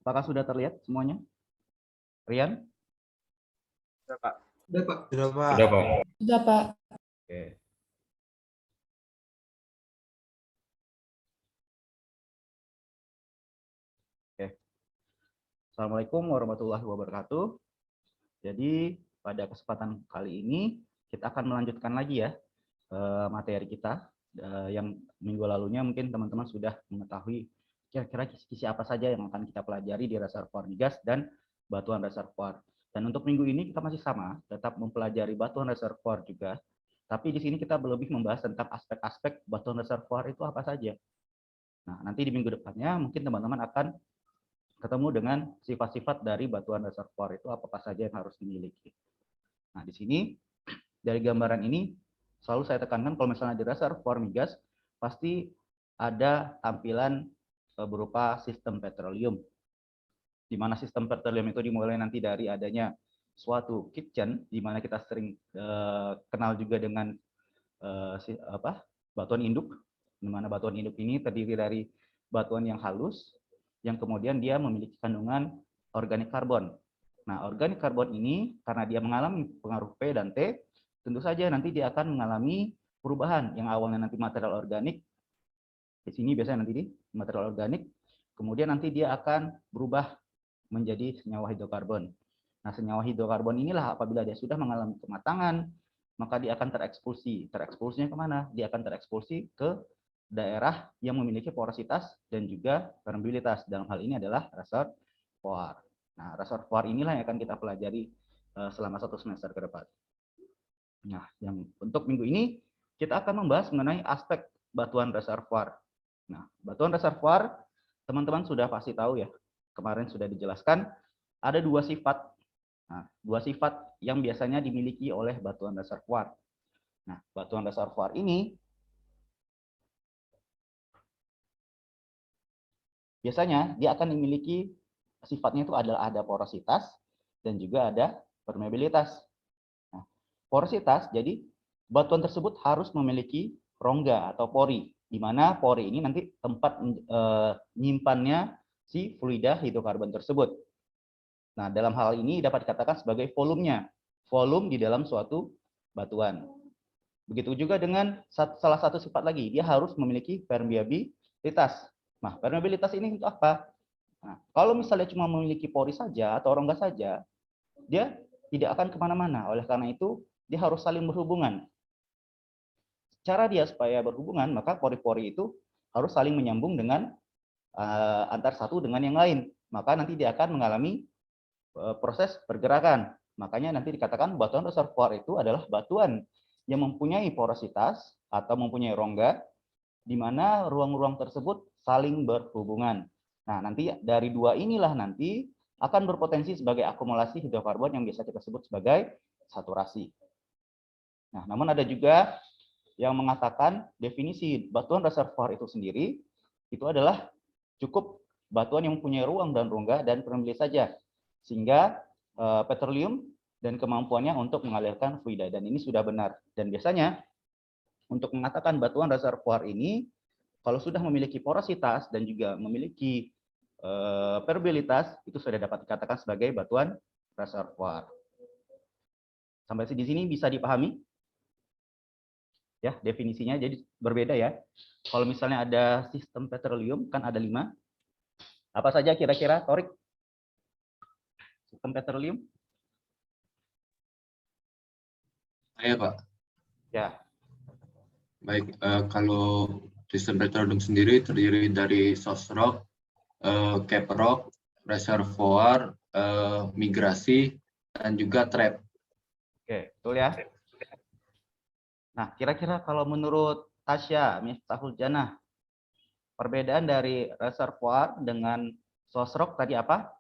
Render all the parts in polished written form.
Apakah sudah terlihat semuanya? Rian? Sudah, Pak. Sudah, Pak. Sudah, Pak. Sudah, Pak. Sudah, Pak. Oke. Oke. Assalamualaikum warahmatullahi wabarakatuh. Jadi pada kesempatan kali ini kita akan melanjutkan lagi ya materi kita yang minggu lalunya mungkin teman-teman sudah mengetahui kira-kira kisi-kisi apa saja yang akan kita pelajari di reservoir migas dan batuan reservoir. Dan untuk minggu ini kita masih sama, tetap mempelajari batuan reservoir juga. Tapi di sini kita lebih membahas tentang aspek-aspek batuan reservoir itu apa saja. Nah, nanti di minggu depannya mungkin teman-teman akan ketemu dengan sifat-sifat dari batuan reservoir itu apa saja yang harus dimiliki. Nah, di sini dari gambaran ini selalu saya tekankan kalau misalnya di reservoir migas pasti ada tampilan berupa sistem petroleum. Di mana sistem petroleum itu dimulai nanti dari adanya suatu kitchen, di mana kita sering kenal juga dengan batuan induk, di mana batuan induk ini terdiri dari batuan yang halus, yang kemudian dia memiliki kandungan organik karbon. Nah, organik karbon ini karena dia mengalami pengaruh P dan T, tentu saja nanti dia akan mengalami perubahan yang awalnya nanti material organik, di sini biasanya nanti di material organik, kemudian nanti dia akan berubah menjadi senyawa hidrokarbon. Nah, senyawa hidrokarbon inilah apabila dia sudah mengalami kematangan, maka dia akan terekspulsi. Terekspulsinya kemana? Dia akan terekspulsi ke daerah yang memiliki porositas dan juga permeabilitas. Dalam hal ini adalah reservoir. Nah, reservoir inilah yang akan kita pelajari selama 1 semester ke depan. Nah, yang untuk minggu ini kita akan membahas mengenai aspek batuan reservoir. Nah, batuan reservoir teman-teman sudah pasti tahu ya. Kemarin sudah dijelaskan ada 2 sifat. Nah, 2 sifat yang biasanya dimiliki oleh batuan reservoir. Nah, batuan reservoir ini biasanya dia akan memiliki sifatnya itu adalah ada porositas dan juga ada permeabilitas. Nah, porositas jadi batuan tersebut harus memiliki rongga atau pori, di mana pori ini nanti tempat menyimpannya si fluida hidrokarbon tersebut. Nah, dalam hal ini dapat dikatakan sebagai volumenya, volume di dalam suatu batuan. Begitu juga dengan salah satu sifat lagi, dia harus memiliki permeabilitas. Nah, permeabilitas ini untuk apa? Nah, kalau misalnya cuma memiliki pori saja atau rongga saja, dia tidak akan kemana-mana. Oleh karena itu, dia harus saling berhubungan. Cara dia supaya berhubungan, maka pori-pori itu harus saling menyambung dengan antar satu dengan yang lain. Maka nanti dia akan mengalami proses pergerakan. Makanya nanti dikatakan batuan reservoir itu adalah batuan yang mempunyai porositas atau mempunyai rongga, di mana ruang-ruang tersebut saling berhubungan. Nah, nanti dari 2 inilah nanti akan berpotensi sebagai akumulasi hidrokarbon yang biasa kita sebut sebagai saturasi. Nah, namun ada juga yang mengatakan definisi batuan reservoir itu sendiri itu adalah cukup batuan yang mempunyai ruang dan rongga dan permeabilitas saja, sehingga petroleum dan kemampuannya untuk mengalirkan fluida, dan ini sudah benar. Dan biasanya untuk mengatakan batuan reservoir ini kalau sudah memiliki porositas dan juga memiliki permeabilitas itu sudah dapat dikatakan sebagai batuan reservoir. Sampai di sini bisa dipahami? Ya, definisinya jadi berbeda ya. Kalau misalnya ada sistem petroleum kan ada 5. Apa saja kira-kira, Torik? Sistem petroleum? Saya, Pak. Ya. Baik, kalau sistem petroleum sendiri terdiri dari source rock, cap rock, reservoir, migrasi, dan juga trap. Oke, betul ya. Nah, kira-kira kalau menurut Tasya Miftahul Janah, perbedaan dari reservoir dengan source rock tadi apa?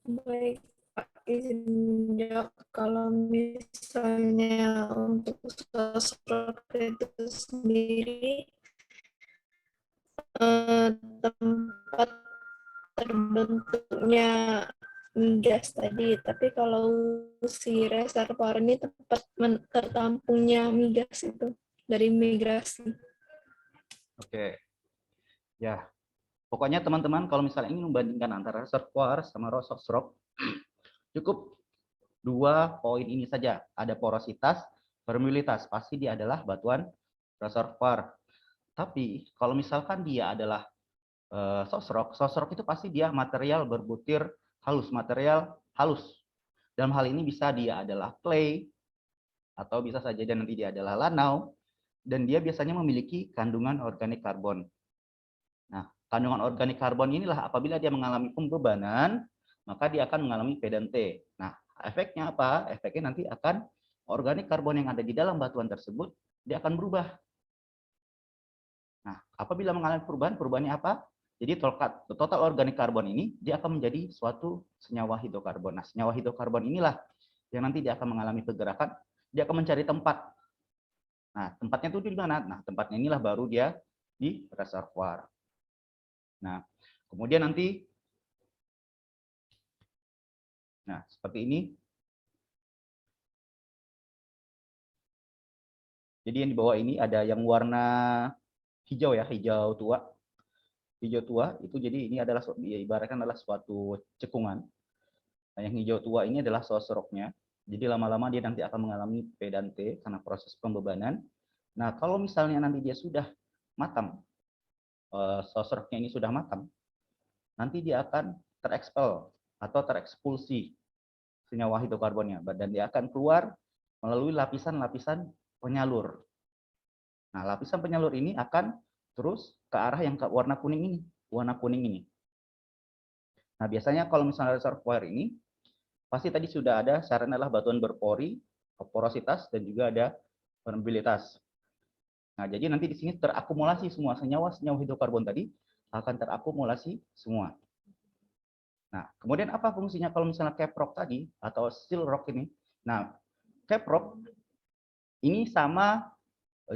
Baik, Pak, izin jawab. Kalau misalnya untuk sosok itu sendiri, tempat terbentuknya migas tadi, tapi kalau si reservoir ini tempat tertampungnya migas itu dari migrasi. Oke. Ya, pokoknya teman-teman kalau misalnya ingin membandingkan antara reservoir sama source rock, cukup 2 poin ini saja. Ada porositas, permeabilitas. Pasti dia adalah batuan reservoir. Tapi kalau misalkan dia adalah source rock itu pasti dia material berbutir halus, material halus. Dalam hal ini bisa dia adalah clay, atau bisa saja dan nanti dia adalah lanau, dan dia biasanya memiliki kandungan organik karbon. Nah, kandungan organik karbon inilah apabila dia mengalami pembebanan, maka dia akan mengalami P dan T. Nah, efeknya apa? Efeknya nanti akan organik karbon yang ada di dalam batuan tersebut, dia akan berubah. Nah, apabila mengalami perubahan, perubahannya apa? Jadi total organik karbon ini, dia akan menjadi suatu senyawa hidrokarbon. Nah, senyawa hidrokarbon inilah yang nanti dia akan mengalami pergerakan, dia akan mencari tempat. Nah, tempatnya itu di mana? Nah, tempatnya inilah baru dia di reservoir. Nah, kemudian nanti, nah seperti ini. Jadi yang di bawah ini ada yang warna hijau ya, hijau tua. Hijau tua itu jadi ini adalah ibaratkan adalah suatu cekungan. Nah, yang hijau tua ini adalah source rock-nya. Jadi lama-lama dia nanti akan mengalami P dan T karena proses pembebanan. Nah, kalau misalnya nanti dia sudah matang, source rock-nya ini sudah matang, nanti dia akan terekspel atau terekspulsi senyawa hidrokarbonnya, dan dia akan keluar melalui lapisan-lapisan penyalur. Nah, lapisan penyalur ini akan terus ke arah yang ke warna kuning ini, warna kuning ini. Nah, biasanya kalau misalnya reservoir ini pasti tadi sudah ada syaratnya adalah batuan berpori, porositas, dan juga ada permeabilitas. Nah, jadi nanti di sini terakumulasi semua senyawa-senyawa hidrokarbon tadi akan terakumulasi semua. Nah, kemudian apa fungsinya kalau misalnya caprock tadi atau steel rock ini? Nah, caprock ini sama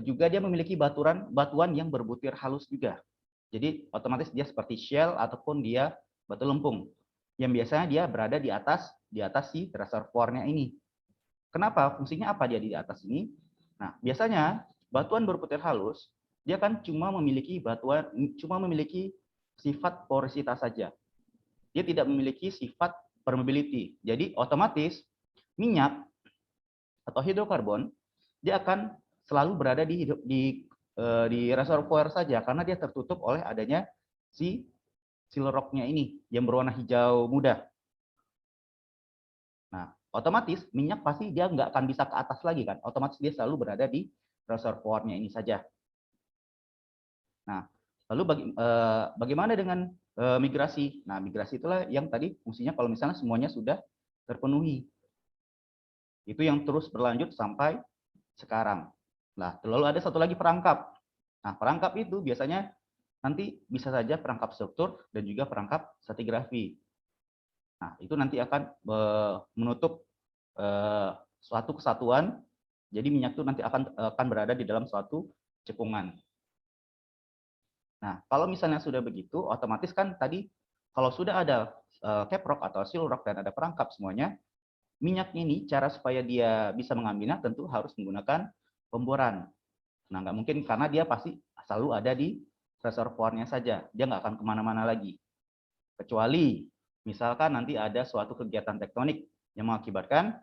juga dia memiliki batuan yang berbutir halus juga. Jadi otomatis dia seperti shell ataupun dia batu lempung yang biasanya dia berada di atas si reservoirnya ini. Kenapa? Fungsinya apa dia di atas ini? Nah, biasanya batuan berbutir halus dia kan cuma memiliki sifat porositas saja. Dia tidak memiliki sifat permeability. Jadi otomatis minyak atau hidrokarbon dia akan selalu berada di reservoir saja karena dia tertutup oleh adanya si seal rock-nya ini yang berwarna hijau muda. Nah, otomatis minyak pasti dia nggak akan bisa ke atas lagi kan, otomatis dia selalu berada di reservoir-nya ini saja. Nah, lalu bagaimana dengan migrasi? Nah, migrasi itulah yang tadi fungsinya kalau misalnya semuanya sudah terpenuhi. Itu yang terus berlanjut sampai sekarang. Nah, lalu ada satu lagi perangkap. Nah, perangkap itu biasanya nanti bisa saja perangkap struktur dan juga perangkap stratigrafi. Nah, itu nanti akan menutup suatu kesatuan. Jadi minyak itu nanti akan berada di dalam suatu cekungan. Nah, kalau misalnya sudah begitu, otomatis kan tadi kalau sudah ada caprock atau seal rock dan ada perangkap semuanya, minyak ini cara supaya dia bisa mengambilnya tentu harus menggunakan pemboran. Nah, nggak mungkin karena dia pasti selalu ada di reservoirnya saja. Dia nggak akan kemana-mana lagi. Kecuali misalkan nanti ada suatu kegiatan tektonik yang mengakibatkan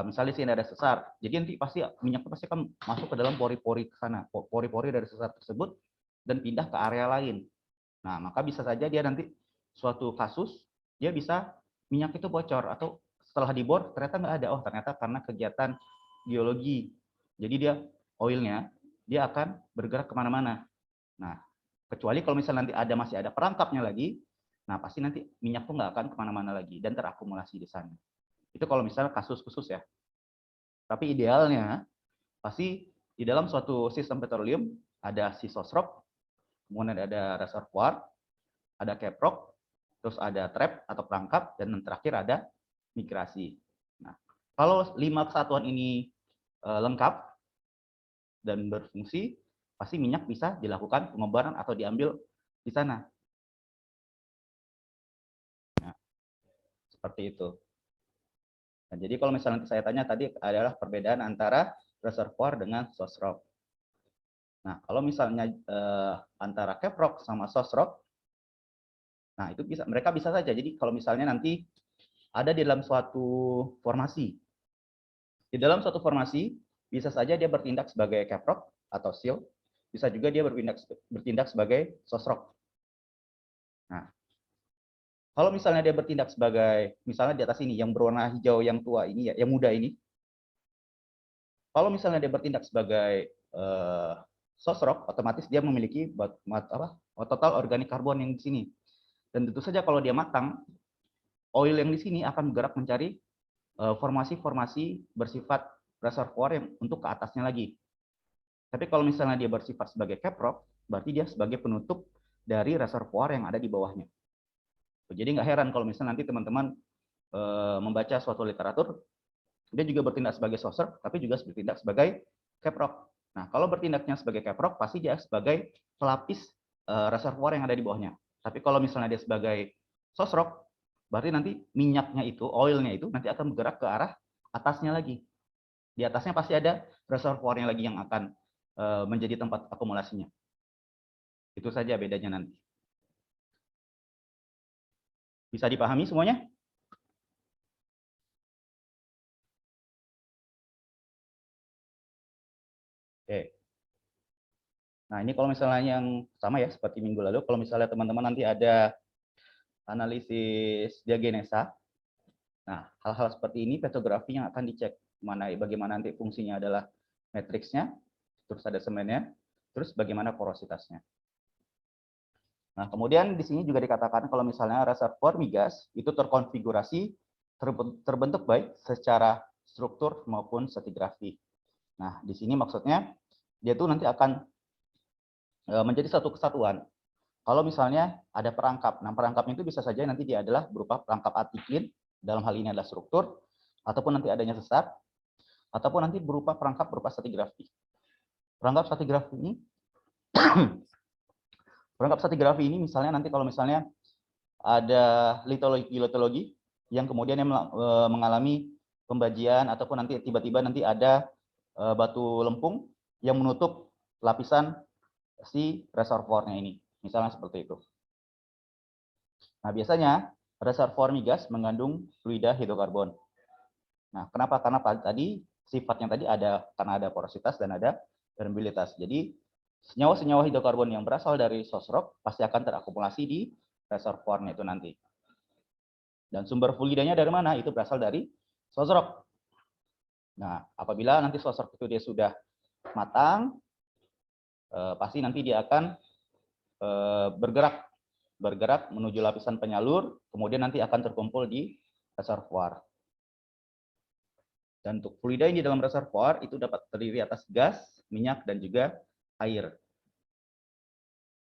misalnya sini ada sesar. Jadi nanti pasti minyak itu pasti akan masuk ke dalam pori-pori ke sana. Pori-pori dari sesar tersebut dan pindah ke area lain. Nah, maka bisa saja dia nanti suatu kasus dia bisa minyak itu bocor atau setelah dibor ternyata nggak ada. Oh, ternyata karena kegiatan geologi. Jadi dia oilnya dia akan bergerak kemana-mana. Nah, kecuali kalau misalnya nanti masih ada perangkapnya lagi, nah pasti nanti minyak tuh nggak akan kemana-mana lagi dan terakumulasi di sana. Itu kalau misalnya kasus khusus ya. Tapi idealnya pasti di dalam suatu sistem petroleum ada si source rock, kemudian ada reservoir, ada caprock, terus ada trap atau perangkap, dan yang terakhir ada migrasi. Nah, kalau 5 kesatuan ini lengkap dan berfungsi, pasti minyak bisa dilakukan pengobaran atau diambil di sana. Nah, seperti itu. Nah, jadi kalau misalnya saya tanya tadi adalah perbedaan antara reservoir dengan source rock. Nah, kalau misalnya antara caprock sama sosrock, nah itu mereka bisa saja. Jadi kalau misalnya nanti ada di dalam suatu formasi, di dalam suatu formasi bisa saja dia bertindak sebagai caprock atau seal, bisa juga dia bertindak sebagai sosrock. Nah, kalau misalnya dia bertindak sebagai, misalnya di atas ini yang berwarna hijau yang tua ini ya, yang muda ini, kalau misalnya dia bertindak sebagai sosrock, otomatis dia memiliki total organik karbon yang di sini. Dan tentu saja kalau dia matang, oil yang di sini akan bergerak mencari formasi-formasi bersifat reservoir yang untuk ke atasnya lagi. Tapi kalau misalnya dia bersifat sebagai caprock, berarti dia sebagai penutup dari reservoir yang ada di bawahnya. Jadi nggak heran kalau misalnya nanti teman-teman membaca suatu literatur, dia juga bertindak sebagai sosrock, tapi juga bertindak sebagai caprock. Nah, kalau bertindaknya sebagai caprock, pasti dia sebagai pelapis reservoir yang ada di bawahnya. Tapi kalau misalnya dia sebagai sosrock, berarti nanti minyaknya itu, oilnya itu nanti akan bergerak ke arah atasnya lagi. Di atasnya pasti ada reservoirnya lagi yang akan menjadi tempat akumulasinya. Itu saja bedanya nanti. Bisa dipahami semuanya? Oke. Nah, ini kalau misalnya yang sama ya, seperti minggu lalu, kalau misalnya teman-teman nanti ada analisis diagenesa, nah, hal-hal seperti ini petrografi yang akan dicek. Bagaimana nanti fungsinya adalah matriksnya, terus ada semennya, terus bagaimana porositasnya. Nah, kemudian di sini juga dikatakan kalau misalnya reservoir migas itu terkonfigurasi, terbentuk baik secara struktur maupun stratigrafi. Nah, di sini maksudnya dia tuh nanti akan menjadi satu kesatuan. Kalau misalnya ada perangkap, nah perangkapnya itu bisa saja nanti dia adalah berupa perangkap atiklin, dalam hal ini adalah struktur, ataupun nanti adanya sesar, ataupun nanti berupa perangkap berupa stratigrafi. Perangkap stratigrafi ini misalnya nanti kalau misalnya ada litologi yang kemudian mengalami pembajian ataupun nanti tiba-tiba nanti ada batu lempung yang menutup lapisan si reservoirnya ini. Misalnya seperti itu. Nah, biasanya reservoir migas mengandung fluida hidrokarbon. Nah, kenapa? Karena tadi sifatnya tadi karena ada porositas dan ada permeabilitas. Jadi senyawa-senyawa hidrokarbon yang berasal dari sosrock pasti akan terakumulasi di reservoirnya itu nanti. Dan sumber fluidanya dari mana? Itu berasal dari sosrock. Nah, apabila nanti sosrock itu dia sudah matang, pasti nanti dia akan bergerak menuju lapisan penyalur, kemudian nanti akan terkumpul di reservoir. Dan untuk fluida ini dalam reservoir itu dapat terdiri atas gas, minyak, dan juga air.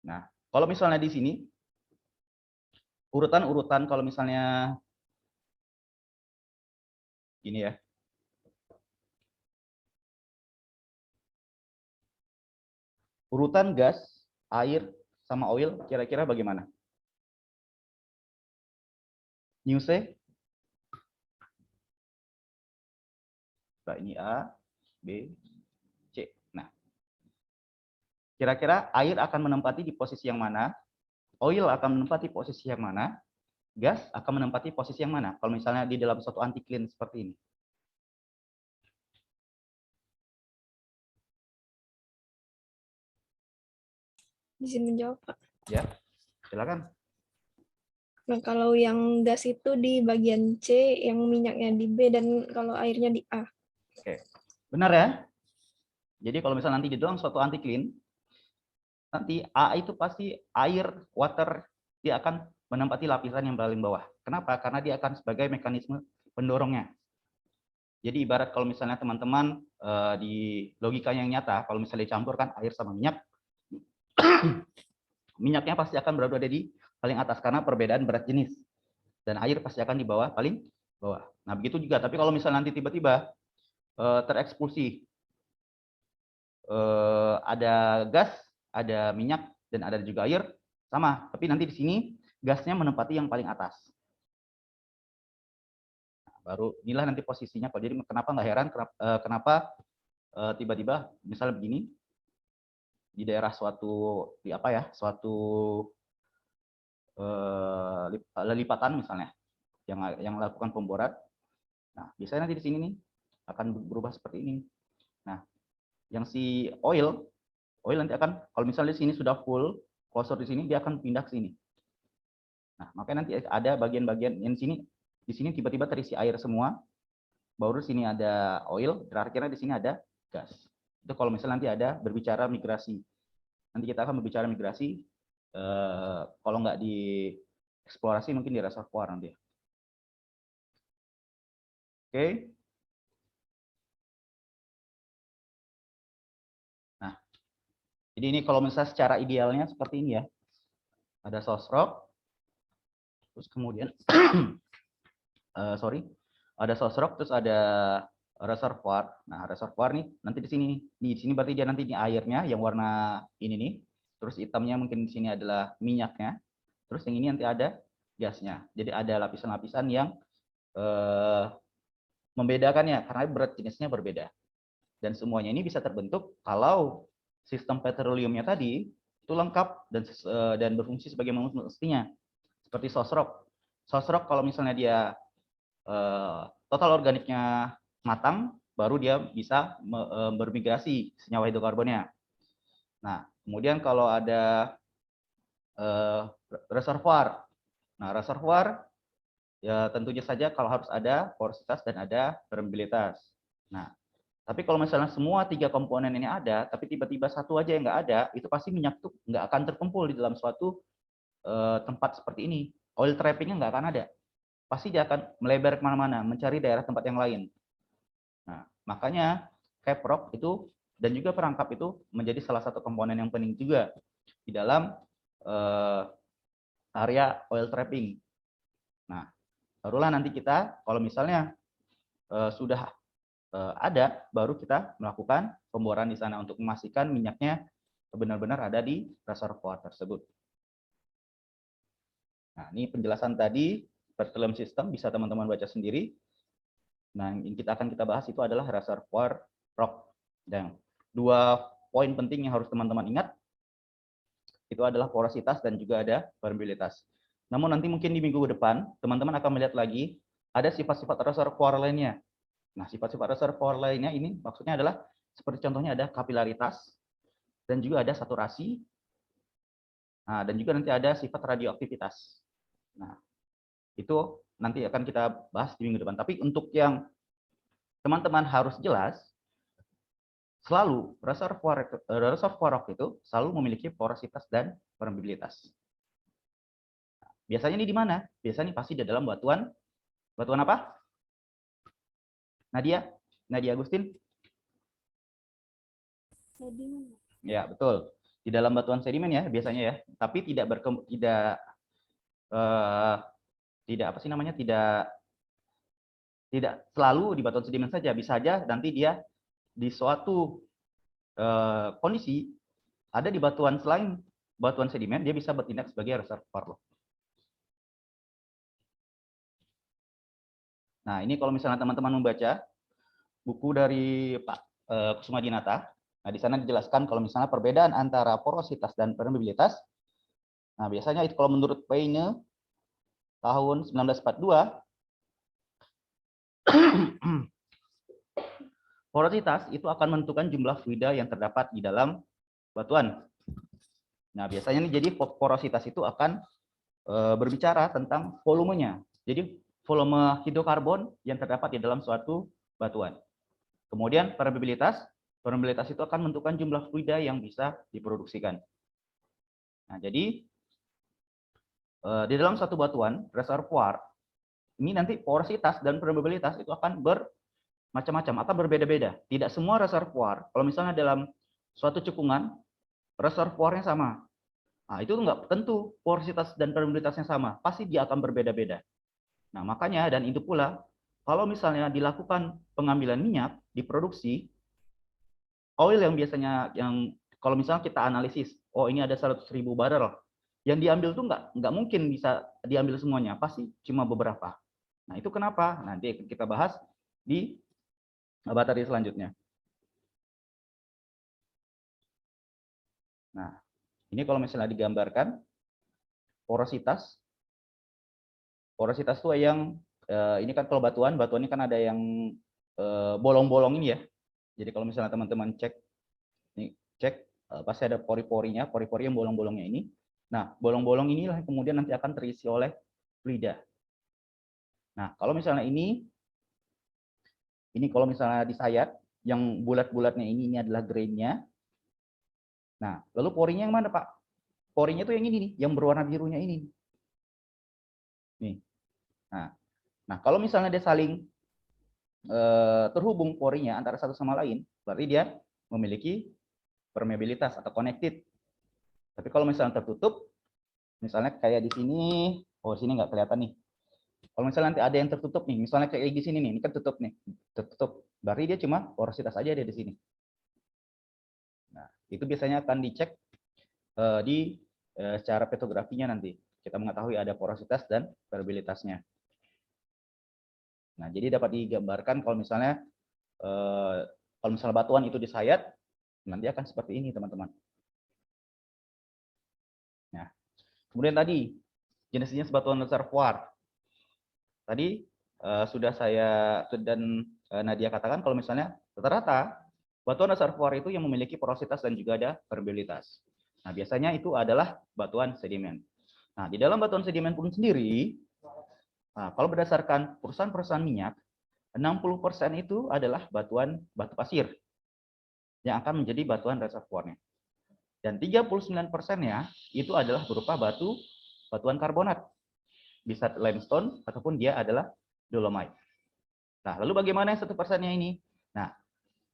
Nah, kalau misalnya di sini, urutan-urutan kalau misalnya gini ya. Urutan gas, air, sama oil kira-kira bagaimana? Newse? Nah, ini A, B, C. Nah, kira-kira air akan menempati di posisi yang mana? Oil akan menempati posisi yang mana? Gas akan menempati posisi yang mana? Kalau misalnya di dalam suatu antiklin seperti ini. Izin menjawab, Pak. Ya, silakan. Nah, kalau yang gas itu di bagian C, yang minyaknya di B, dan kalau airnya di A. Oke, benar ya? Jadi kalau misalnya nanti di dalam suatu antiklin, nanti A itu pasti air, water, dia akan menempati lapisan yang paling bawah. Kenapa? Karena dia akan sebagai mekanisme pendorongnya. Jadi ibarat kalau misalnya teman-teman di logika yang nyata, kalau misalnya dicampurkan air sama minyak, minyaknya pasti akan berada di paling atas karena perbedaan berat jenis. Dan air pasti akan di bawah, paling bawah. Nah, begitu juga. Tapi kalau misalnya nanti tiba-tiba terekspulsi, ada gas, ada minyak, dan ada juga air, sama. Tapi nanti di sini gasnya menempati yang paling atas. Nah, baru inilah nanti posisinya. Kalau jadi kenapa nggak heran kenapa tiba-tiba misalnya begini, di daerah suatu lipatan misalnya yang melakukan pemboran. Nah, biasanya nanti di sini nih akan berubah seperti ini. Nah, yang si oil nanti akan, kalau misalnya di sini sudah full cursor di sini, dia akan pindah ke sini. Nah, makanya nanti ada bagian-bagian yang di sini tiba-tiba terisi air semua, baru di sini ada oil, terakhirnya di sini ada gas. Itu kalau misalnya nanti ada berbicara migrasi. Nanti kita akan berbicara migrasi, kalau nggak di eksplorasi mungkin di reservoir nanti. Oke. Nah, jadi ini kalau misalnya secara idealnya seperti ini ya. Ada source rock, terus kemudian ada source rock, terus ada reservoir. Nah, reservoir nih nanti di sini. Di sini berarti dia nanti ini airnya yang warna ini nih. Terus hitamnya mungkin di sini adalah minyaknya. Terus yang ini nanti ada gasnya. Jadi ada lapisan-lapisan yang membedakannya karena berat jenisnya berbeda. Dan semuanya ini bisa terbentuk kalau sistem petroleumnya tadi itu lengkap dan berfungsi sebagaimana mestinya. Seperti source rock. Source rock kalau misalnya dia total organiknya matang, baru dia bisa bermigrasi senyawa hidrokarbonnya. Nah, kemudian kalau ada reservoir. Nah, reservoir ya tentunya saja kalau harus ada porositas dan ada permeabilitas. Nah, tapi kalau misalnya semua 3 komponen ini ada, tapi tiba-tiba satu aja yang nggak ada, itu pasti minyak tuh nggak akan terkumpul di dalam suatu tempat seperti ini. Oil trappingnya nggak akan ada. Pasti dia akan melebar kemana-mana, mencari daerah tempat yang lain. Nah, makanya caprock itu dan juga perangkap itu menjadi salah satu komponen yang penting juga di dalam area oil trapping. Nah, barulah nanti kita kalau misalnya sudah ada, baru kita melakukan pemboran di sana untuk memastikan minyaknya benar-benar ada di reservoir tersebut. Nah, ini penjelasan tadi petroleum system, bisa teman-teman baca sendiri. Nah, yang akan kita bahas itu adalah reservoir rock. Dan 2 poin penting yang harus teman-teman ingat, itu adalah porositas dan juga ada permeabilitas. Namun nanti mungkin di minggu depan, teman-teman akan melihat lagi ada sifat-sifat reservoir lainnya. Nah, sifat-sifat reservoir lainnya ini maksudnya adalah seperti contohnya ada kapilaritas dan juga ada saturasi. Nah, dan juga nanti ada sifat radioaktivitas. Nah, itu nanti akan kita bahas di minggu depan. Tapi untuk yang teman-teman harus jelas, selalu reservoir rock itu selalu memiliki porositas dan permeabilitas. Biasanya ini di mana? Biasanya pasti di dalam batuan apa? Nadia Agustin? Sedimen. Ya, betul. Di dalam batuan sedimen ya biasanya ya. Tapi tidak tidak selalu di batuan sedimen saja. Bisa saja nanti dia di suatu kondisi ada di batuan selain batuan sedimen, dia bisa bertindak sebagai reservoir. Nah, ini kalau misalnya teman-teman membaca buku dari Pak Kusumadinata, nah di sana dijelaskan kalau misalnya perbedaan antara porositas dan permeabilitas. Nah, biasanya itu kalau menurut Payne tahun 1942, porositas itu akan menentukan jumlah fluida yang terdapat di dalam batuan. Nah, biasanya ini jadi porositas itu akan berbicara tentang volumenya. Jadi volume hidrokarbon yang terdapat di dalam suatu batuan. Kemudian permeabilitas itu akan menentukan jumlah fluida yang bisa diproduksikan. Nah, jadi di dalam satu batuan reservoir ini nanti porositas dan permeabilitas itu akan bermacam-macam, akan berbeda-beda. Tidak semua reservoir, kalau misalnya dalam suatu cekungan reservoirnya sama, nah itu nggak tentu porositas dan permeabilitasnya sama, pasti dia akan berbeda-beda. Nah, makanya dan itu pula kalau misalnya dilakukan pengambilan minyak diproduksi, oil yang biasanya kalau misalnya kita analisis, oh ini ada 100.000 barrel, yang diambil tuh nggak mungkin bisa diambil semuanya, pasti cuma beberapa. Nah, itu kenapa? Nanti kita bahas di materi selanjutnya. Nah, ini kalau misalnya digambarkan porositas itu yang ini kan kalau batuan ini kan ada yang bolong-bolong ini ya. Jadi kalau misalnya teman-teman cek pasti ada pori-porinya, pori-pori yang bolong-bolongnya ini. Nah, bolong-bolong inilah yang kemudian nanti akan terisi oleh fluida. Nah, kalau misalnya ini kalau misalnya disayat, yang bulat-bulatnya ini adalah grainnya. Nah, lalu porinya yang mana, Pak? Porinya itu yang ini nih, yang berwarna birunya ini. Nih. Nah, kalau misalnya dia saling terhubung porinya antara satu sama lain, berarti dia memiliki permeabilitas atau connected. Tapi kalau misalnya tertutup, misalnya kayak di sini, sini nggak kelihatan nih. Kalau misalnya nanti ada yang tertutup nih, misalnya kayak di sini nih, ini kan tutup nih, tertutup. Berarti dia cuma porositas aja ada di sini. Nah, itu biasanya akan dicek di secara petrografinya nanti. Kita mengetahui ada porositas dan permeabilitasnya. Nah, jadi dapat digambarkan kalau misalnya batuan itu disayat, nanti akan seperti ini, teman-teman. Nah, kemudian tadi jenis-jenis batuan reservoir. Tadi sudah saya dan Nadia katakan kalau misalnya rata-rata batuan reservoir itu yang memiliki porositas dan juga ada permeabilitas. Nah, biasanya itu adalah batuan sedimen. Nah, di dalam batuan sedimen pun sendiri, kalau berdasarkan perusahaan-perusahaan minyak, 60% itu adalah batu pasir yang akan menjadi batuan reservoirnya. Dan 39%-nya itu adalah berupa batuan karbonat. Bisa limestone ataupun dia adalah dolomite. Nah, lalu bagaimana yang 1%-nya ini? Nah,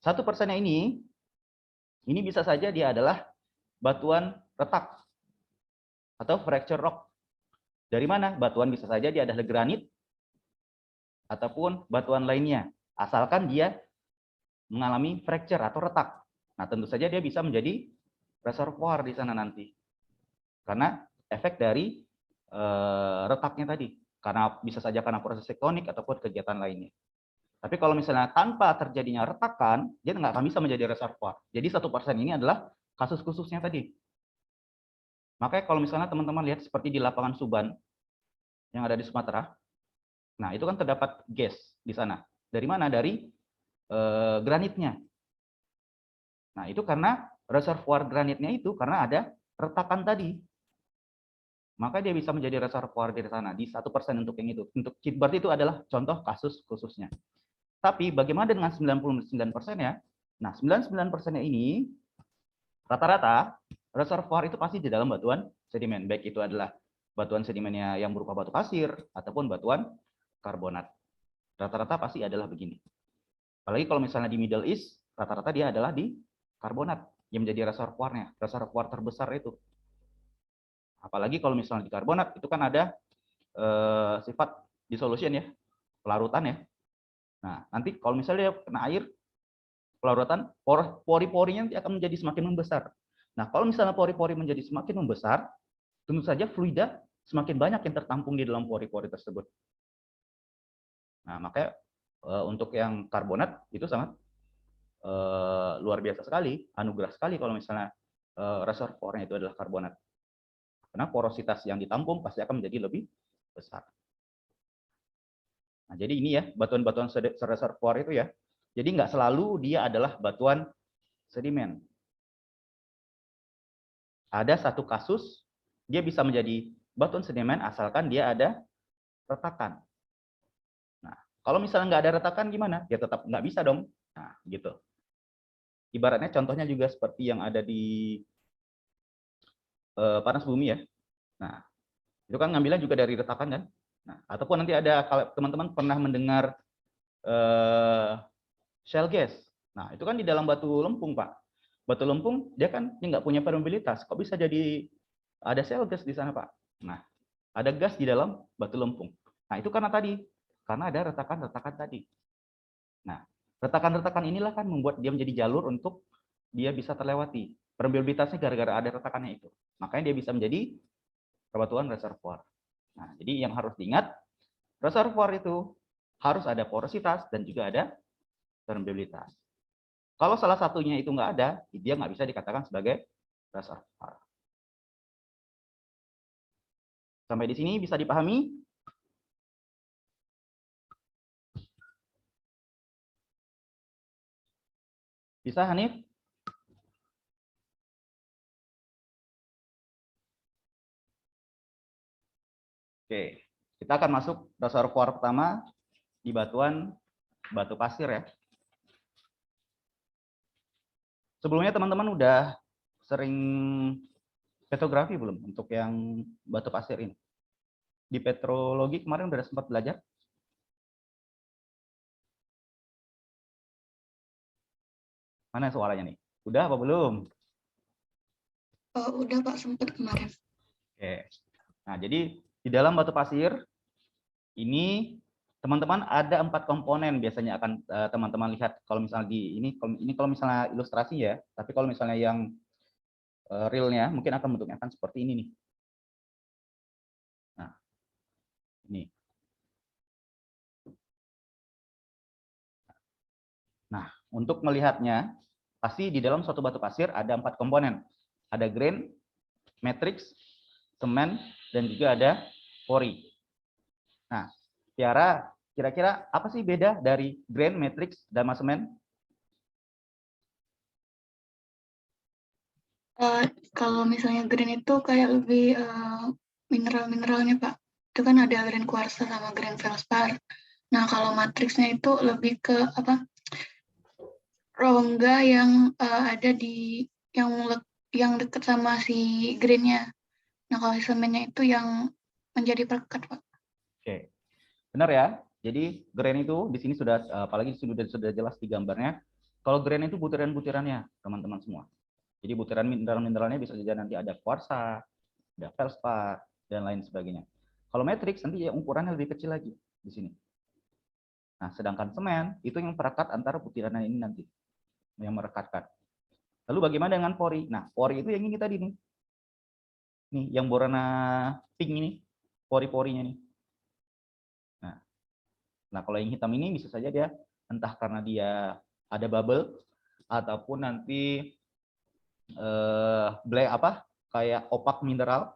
1%-nya ini bisa saja dia adalah batuan retak atau fracture rock. Dari mana? Batuan bisa saja dia adalah granit ataupun batuan lainnya, asalkan dia mengalami fracture atau retak. Nah, tentu saja dia bisa menjadi reservoir di sana nanti. Karena efek dari retaknya tadi, karena bisa saja karena proses tektonik ataupun kegiatan lainnya. Tapi kalau misalnya tanpa terjadinya retakan, dia nggak akan bisa menjadi reservoir. Jadi 1% ini adalah kasus khususnya tadi. Makanya kalau misalnya teman-teman lihat seperti di lapangan Suban yang ada di Sumatera, nah itu kan terdapat gas di sana. Dari mana? Dari granitnya. Nah itu karena reservoir granitnya itu karena ada retakan tadi. Maka dia bisa menjadi reservoir di sana di 1% untuk yang itu. Berarti itu adalah contoh kasus khususnya. Tapi bagaimana dengan 99%-nya? Nah, 99%-nya ini rata-rata reservoir itu pasti di dalam batuan sedimen. Baik itu adalah batuan sedimennya yang berupa batu pasir ataupun batuan karbonat. Rata-rata pasti adalah begini. Apalagi kalau misalnya di Middle East, rata-rata dia adalah di karbonat yang menjadi reservoirnya, reservoir terbesar itu. Apalagi kalau misalnya di karbonat itu kan ada sifat dissolution ya, pelarutan ya. Nah, nanti kalau misalnya kena air, pelarutan, pori-porinya nanti akan menjadi semakin membesar. Nah, kalau misalnya pori-pori menjadi semakin membesar, tentu saja fluida semakin banyak yang tertampung di dalam pori-pori tersebut. Nah, makanya untuk yang karbonat itu sangat luar biasa sekali, anugerah sekali kalau misalnya reservoirnya itu adalah karbonat. Karena porositas yang ditampung pasti akan menjadi lebih besar. Nah, jadi ini ya, batuan-batuan reservoir itu ya. Jadi nggak selalu dia adalah batuan sedimen. Ada satu kasus, dia bisa menjadi batuan sedimen asalkan dia ada retakan. Nah, kalau misalnya nggak ada retakan gimana? Ya tetap nggak bisa dong. Nah, gitu. Ibaratnya contohnya juga seperti yang ada di panas bumi ya. Nah, itu kan ngambilnya juga dari retakan kan. Nah, ataupun nanti ada kalau teman-teman pernah mendengar shale gas. Nah, itu kan di dalam batu lempung, Pak. Batu lempung dia kan nggak punya permeabilitas. Kok bisa jadi ada shale gas di sana, Pak? Nah, ada gas di dalam batu lempung. Nah, itu karena ada retakan-retakan tadi. Nah, retakan-retakan inilah kan membuat dia menjadi jalur untuk dia bisa terlewati. Permeabilitasnya gara-gara ada retakannya itu. Makanya dia bisa menjadi batuan reservoir. Nah, jadi yang harus diingat, reservoir itu harus ada porositas dan juga ada permeabilitas. Kalau salah satunya itu nggak ada, dia nggak bisa dikatakan sebagai reservoir. Sampai di sini bisa dipahami? Bisa, Hanif? Oke, kita akan masuk reservoir pertama di batuan batu pasir ya. Sebelumnya teman-teman udah sering petrografi belum untuk yang batu pasir ini? Di petrologi kemarin udah sempat belajar? Mana suaranya nih? Udah apa belum? Udah Pak, sempat kemarin. Oke. Nah, jadi di dalam batu pasir ini teman-teman ada 4 komponen biasanya akan teman-teman lihat kalau misalnya di ini kalau misalnya ilustrasi ya, tapi kalau misalnya yang realnya mungkin akan bentuknya akan seperti ini nih. Nah, ini. Nah, untuk melihatnya pasti di dalam suatu batu pasir ada 4 komponen. Ada grain, matrix, semen, dan juga ada pori. Nah, Tiara, kira-kira apa sih beda dari grain, matrix, dan semen? Kalau misalnya green itu kayak lebih mineral-mineralnya Pak. Itu kan ada green kuarsa sama green feldspar. Nah, kalau matriksnya itu lebih ke apa? Rongga yang ada di yang dekat sama si greennya. Nah, kalau semennya itu yang menjadi perekat Pak. Oke, benar ya. Jadi grain itu di sini sudah apalagi sudah jelas di gambarnya. Kalau grain itu butiran-butirannya, teman-teman semua. Jadi butiran mineral-mineralnya bisa saja nanti ada kuarsa, ada feldspar, dan lain sebagainya. Kalau matrix nanti ya ukurannya lebih kecil lagi di sini. Nah, sedangkan semen itu yang perekat antara butiran ini nanti, yang merekatkan. Lalu bagaimana dengan pori? Nah, pori itu yang ini tadi nih. Nih, yang berwarna pink ini, pori-porinya nih. Nah, kalau yang hitam ini bisa saja dia entah karena dia ada bubble ataupun nanti black kayak opak mineral.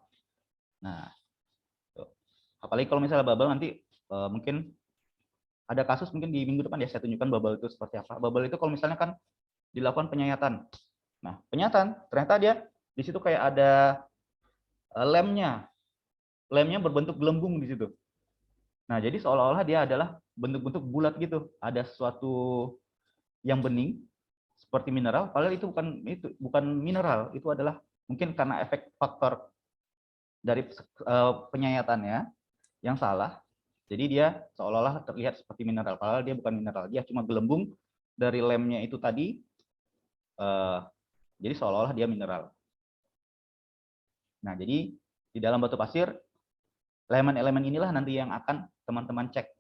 Nah, apalagi kalau misalnya bubble nanti mungkin ada kasus mungkin di minggu depan ya saya tunjukkan bubble itu seperti apa. Bubble itu kalau misalnya kan dilakukan penyayatan. Nah, penyayatan ternyata dia di situ kayak ada lemnya. Lemnya berbentuk gelembung di situ. Nah, jadi seolah-olah dia adalah bentuk-bentuk bulat gitu. Ada sesuatu yang bening seperti mineral, padahal itu bukan mineral, itu adalah mungkin karena efek faktor dari penyayatannya yang salah. Jadi dia seolah-olah terlihat seperti mineral, padahal dia bukan mineral, dia cuma gelembung dari lemnya itu tadi. Jadi seolah-olah dia mineral. Nah, jadi di dalam batu pasir elemen-elemen inilah nanti yang akan teman-teman cek.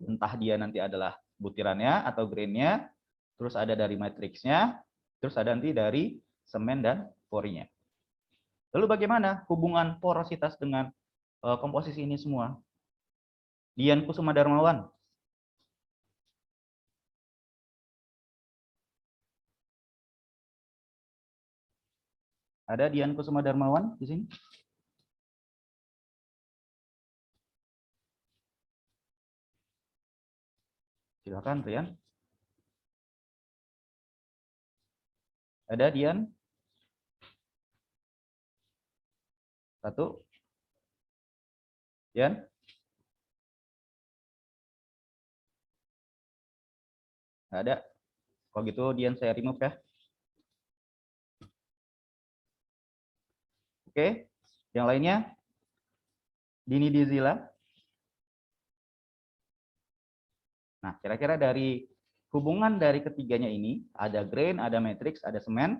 Entah dia nanti adalah butirannya atau grainnya, terus ada dari matriksnya, terus ada nanti dari semen dan porinya. Lalu bagaimana hubungan porositas dengan komposisi ini semua? Dian Kusuma Darmawan. Ada Dian Kusuma Darmawan di sini? Silakan, Rian. Ada Dian? Satu. Dian? Nggak ada. Kalau gitu Dian saya remove ya. Oke. Yang lainnya? Dini Dizila. Nah, kira-kira dari hubungan dari ketiganya ini, ada grain, ada matrix, ada semen.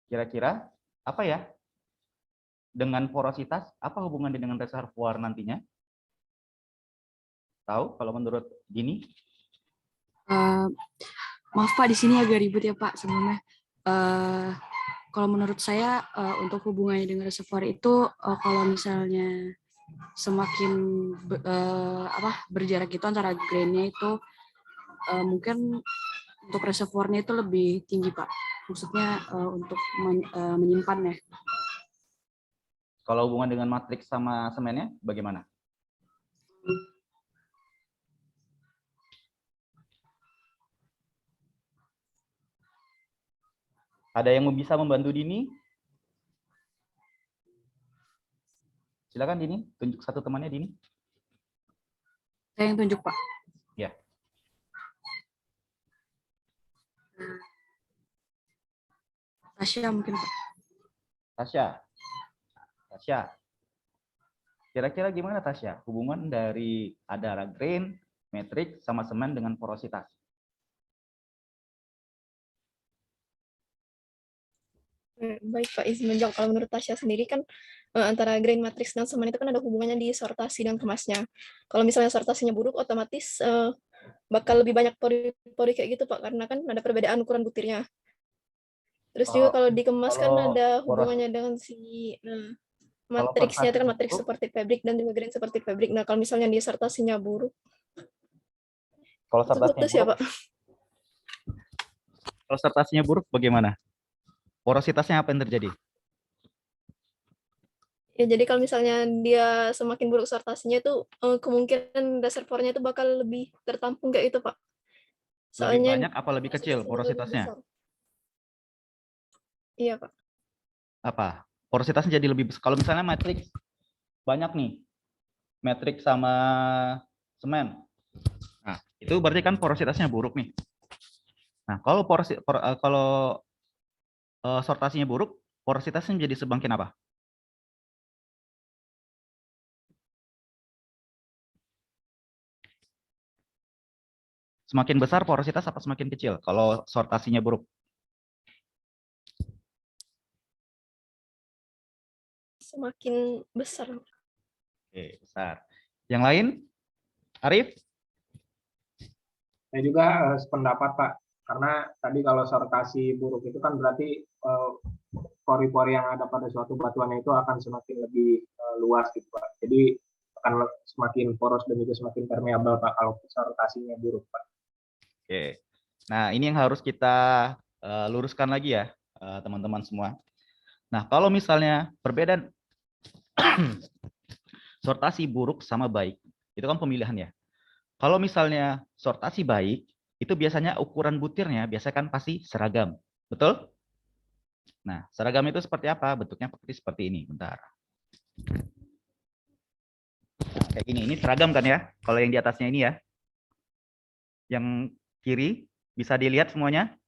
Kira-kira apa ya? Dengan porositas, apa hubungannya dengan reservoir nantinya? Tahu kalau menurut Dini? Maaf Pak, di sini agak ribet ya Pak sebelumnya. Kalau menurut saya untuk hubungannya dengan reservoir itu kalau misalnya semakin berjarak itu antara grainnya itu mungkin untuk reservoirnya itu lebih tinggi Pak. maksudnya untuk menyimpannya. Kalau hubungan dengan matriks sama semennya bagaimana? Ada yang bisa membantu Dini? Silakan Dini, tunjuk satu temannya Dini. Saya yang tunjuk, Pak. Ya. Tasya mungkin, Pak. Tasya. Kira-kira gimana Tasya? Hubungan dari ada grain, matrix, sama semen dengan porositas. Baik Pak Ismenjong, kalau menurut Tasya sendiri kan antara grain matrix dan semen itu kan ada hubungannya di sortasi dan kemasnya. Kalau misalnya sortasinya buruk, otomatis bakal lebih banyak pori-pori kayak gitu Pak, karena kan ada perbedaan ukuran butirnya. Terus juga kalau dikemas kan ada hubungannya dengan si matriksnya, itu kan matriks seperti fabrik dan juga grain seperti fabrik. Nah kalau misalnya di sortasinya buruk, Kalau itu putus ya Pak. Kalau sortasinya buruk bagaimana? Porositasnya apa yang terjadi? Ya, jadi kalau misalnya dia semakin buruk sortasinya itu kemungkinan reservoirnya itu bakal lebih tertampung kayak itu Pak. Lebih banyak apa lebih kecil porositasnya? Iya Pak. Apa? Porositasnya jadi lebih besar. Kalau misalnya matriks banyak nih, matriks sama semen. Nah, itu berarti kan porositasnya buruk nih. Nah, kalau sortasinya buruk, porositasnya menjadi sebangkin apa? Semakin besar porositas apa semakin kecil kalau sortasinya buruk? Semakin besar. Oke, besar. Yang lain? Arif? Saya juga sependapat Pak, karena tadi kalau sortasi buruk itu kan berarti pori-pori yang ada pada suatu batuan itu akan semakin lebih luas gitu Pak. Jadi akan semakin poros dan juga semakin permeabel Pak kalau sortasinya buruk Pak. Oke. Nah, ini yang harus kita luruskan lagi ya, teman-teman semua. Nah, kalau misalnya perbedaan sortasi buruk sama baik, itu kan pemilihan ya. Kalau misalnya sortasi baik, itu biasanya ukuran butirnya biasanya kan pasti seragam. Betul? Nah, seragam itu seperti apa? Bentuknya seperti ini. Bentar. Nah, kayak gini. Ini seragam kan ya? Kalau yang di atasnya ini ya. Yang kiri bisa dilihat semuanya.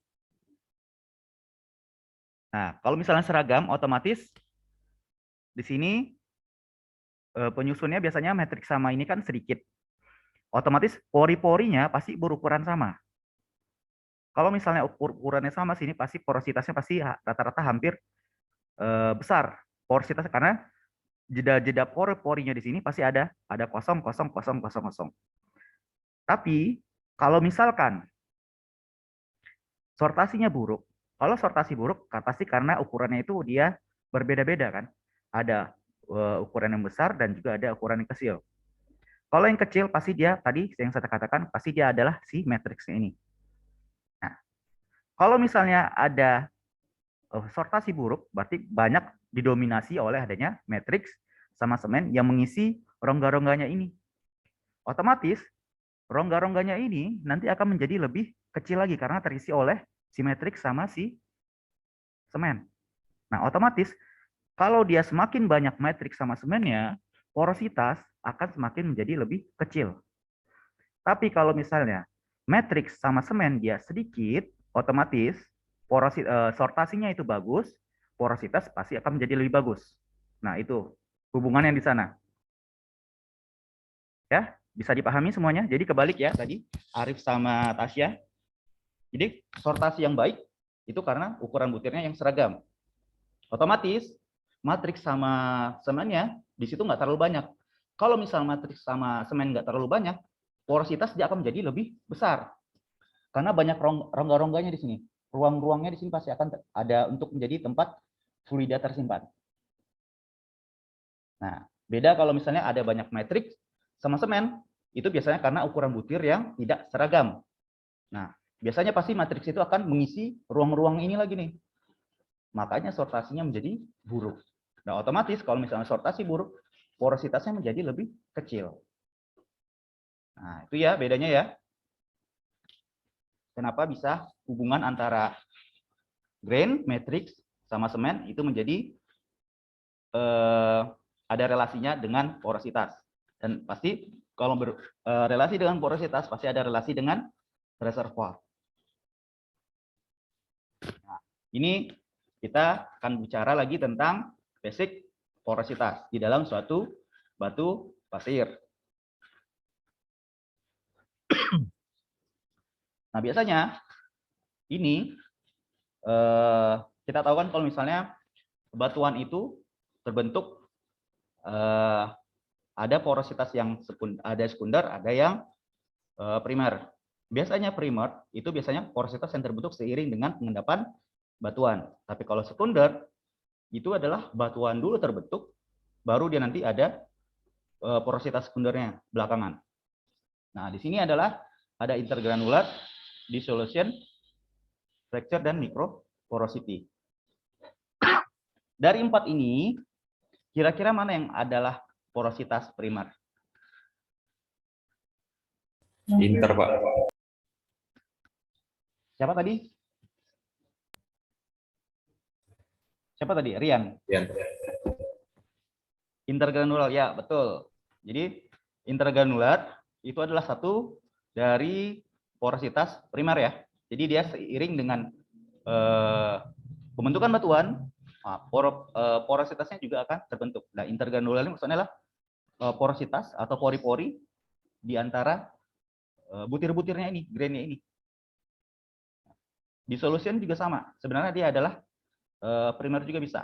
Nah, kalau misalnya seragam, otomatis di sini penyusunnya biasanya matriks sama ini kan sedikit. Otomatis pori-porinya pasti berukuran sama. Kalau misalnya ukurannya sama sini pasti porositasnya pasti rata-rata hampir besar porositasnya karena jeda-jeda pori-porinya di sini pasti ada kosong kosong kosong kosong kosong. Tapi kalau misalkan sortasinya buruk, kalau sortasi buruk pasti karena ukurannya itu dia berbeda-beda kan. Ada ukuran yang besar dan juga ada ukuran yang kecil. Kalau yang kecil pasti dia tadi yang saya katakan pasti dia adalah si matriksnya ini. Nah, kalau misalnya ada sortasi buruk, berarti banyak didominasi oleh adanya matriks sama semen yang mengisi rongga-rongganya ini. Otomatis rongga-rongganya ini nanti akan menjadi lebih kecil lagi karena terisi oleh si matriks sama si semen. Nah, otomatis kalau dia semakin banyak matriks sama semennya, porositas akan semakin menjadi lebih kecil. Tapi kalau misalnya matriks sama semen dia sedikit, otomatis sortasinya itu bagus, porositas pasti akan menjadi lebih bagus. Nah, itu hubungannya di sana. Ya, bisa dipahami semuanya. Jadi kebalik ya tadi Arif sama Tasya. Jadi sortasi yang baik itu karena ukuran butirnya yang seragam. Otomatis matriks sama semennya di situ nggak terlalu banyak. Kalau misal matriks sama semen nggak terlalu banyak, porositas dia akan menjadi lebih besar. Karena banyak rongga-rongganya di sini. Ruang-ruangnya di sini pasti akan ada untuk menjadi tempat fluida tersimpan. Nah, beda kalau misalnya ada banyak matriks sama semen, itu biasanya karena ukuran butir yang tidak seragam. Nah, biasanya pasti matriks itu akan mengisi ruang-ruang ini lagi nih. Makanya sortasinya menjadi buruk. Nah, otomatis kalau misalnya sortasi buruk, porositasnya menjadi lebih kecil. Nah, itu ya bedanya ya. Kenapa bisa hubungan antara grain, matrix, sama semen itu menjadi ada relasinya dengan porositas. Dan pasti kalau relasi dengan porositas, pasti ada relasi dengan reservoir. Nah, ini kita akan bicara lagi tentang basic porositas di dalam suatu batu pasir. Nah, biasanya ini kita tahu kan kalau misalnya batuan itu terbentuk ada porositas yang ada sekunder, ada yang primer. Biasanya primer itu biasanya porositas yang terbentuk seiring dengan pengendapan batuan. Tapi kalau sekunder itu adalah batuan dulu terbentuk, baru dia nanti ada porositas sekundernya belakangan. Nah, di sini adalah ada intergranular, dissolution, fracture, dan microporosity. Dari 4 ini, kira-kira mana yang adalah porositas primer? Inter, Pak. Siapa tadi? Siapa tadi? Rian. Intergranular, ya betul. Jadi intergranular itu adalah satu dari porositas primer ya. Jadi dia seiring dengan pembentukan batuan, porositasnya juga akan terbentuk. Nah, intergranular ini maksudnya adalah porositas atau pori-pori di antara butir-butirnya ini, grainnya ini. Dissolution juga sama. Sebenarnya dia adalah primer juga bisa.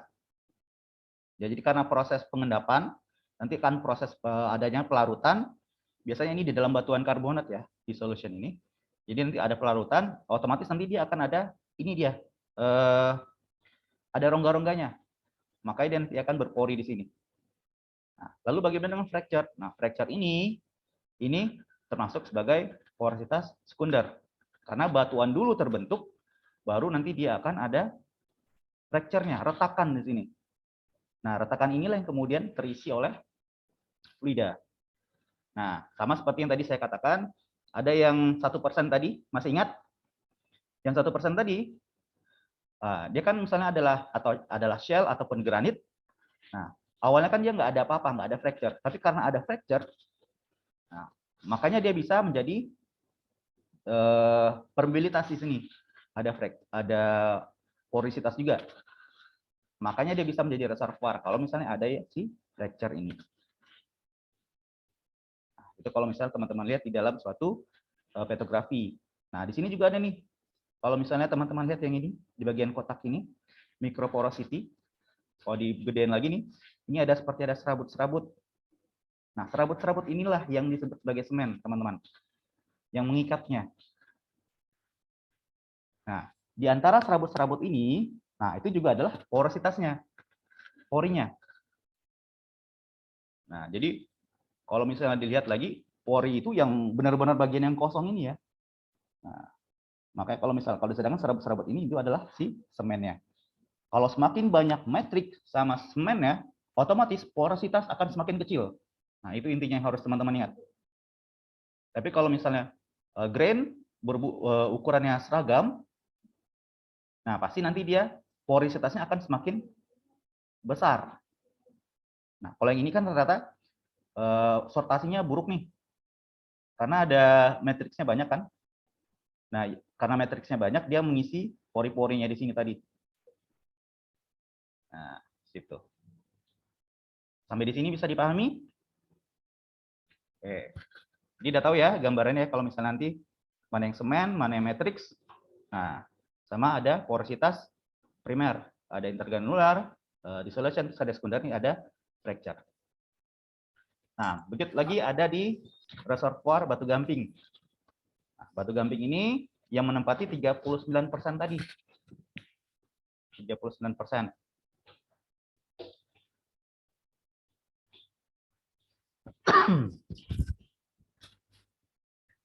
Ya, jadi karena proses pengendapan, nanti kan proses adanya pelarutan, biasanya ini di dalam batuan karbonat ya, dissolution ini. Jadi nanti ada pelarutan, otomatis nanti dia akan ada, ini dia, ada rongga-rongganya. Makanya dia nanti akan berpori di sini. Nah, lalu bagaimana dengan fracture? Nah, fracture ini termasuk sebagai porositas sekunder. Karena batuan dulu terbentuk, baru nanti dia akan ada fracture-nya, retakan di sini. Nah, retakan inilah yang kemudian terisi oleh fluida. Nah, sama seperti yang tadi saya katakan, ada yang 1% tadi, masih ingat? Yang 1% tadi, dia kan misalnya adalah shell ataupun granit. Nah, awalnya kan dia nggak ada apa-apa, nggak ada fracture. Tapi karena ada fracture, nah, makanya dia bisa menjadi permeabilitas di sini. Ada porositas juga. Makanya dia bisa menjadi reservoir kalau misalnya ada ya si fracture ini. Nah, itu kalau misalnya teman-teman lihat di dalam suatu petrografi. Nah, di sini juga ada nih. Kalau misalnya teman-teman lihat yang ini di bagian kotak ini, microporosity. Kalau digedein lagi nih, ini ada seperti ada serabut-serabut. Nah, serabut-serabut inilah yang disebut sebagai semen, teman-teman. Yang mengikatnya. Nah, di antara serabut-serabut ini, nah itu juga adalah porositasnya, porinya. Nah, jadi kalau misalnya dilihat lagi, pori itu yang benar-benar bagian yang kosong ini ya. Nah, makanya kalau sedangkan serabut-serabut ini itu adalah si semennya. Kalau semakin banyak matrix sama semennya, otomatis porositas akan semakin kecil. Nah, itu intinya yang harus teman-teman ingat. Tapi kalau misalnya grain ukurannya seragam, nah pasti nanti dia porositasnya akan semakin besar. Nah, kalau yang ini kan ternyata sortasinya buruk nih. Karena ada matriksnya banyak kan. Nah, karena matriksnya banyak, dia mengisi pori-porinya di sini tadi. Nah, situ. Sampai di sini bisa dipahami? Oke. Jadi udah tahu ya gambarannya kalau misalnya nanti mana yang semen, mana yang matriks. Nah, sama ada porositas primer, ada intergranular, dissolution, terus ada sekunder, nih ada fracture. Nah, begitu lagi ada di reservoir batu gamping. Nah, batu gamping ini yang menempati 39% tadi. 39%.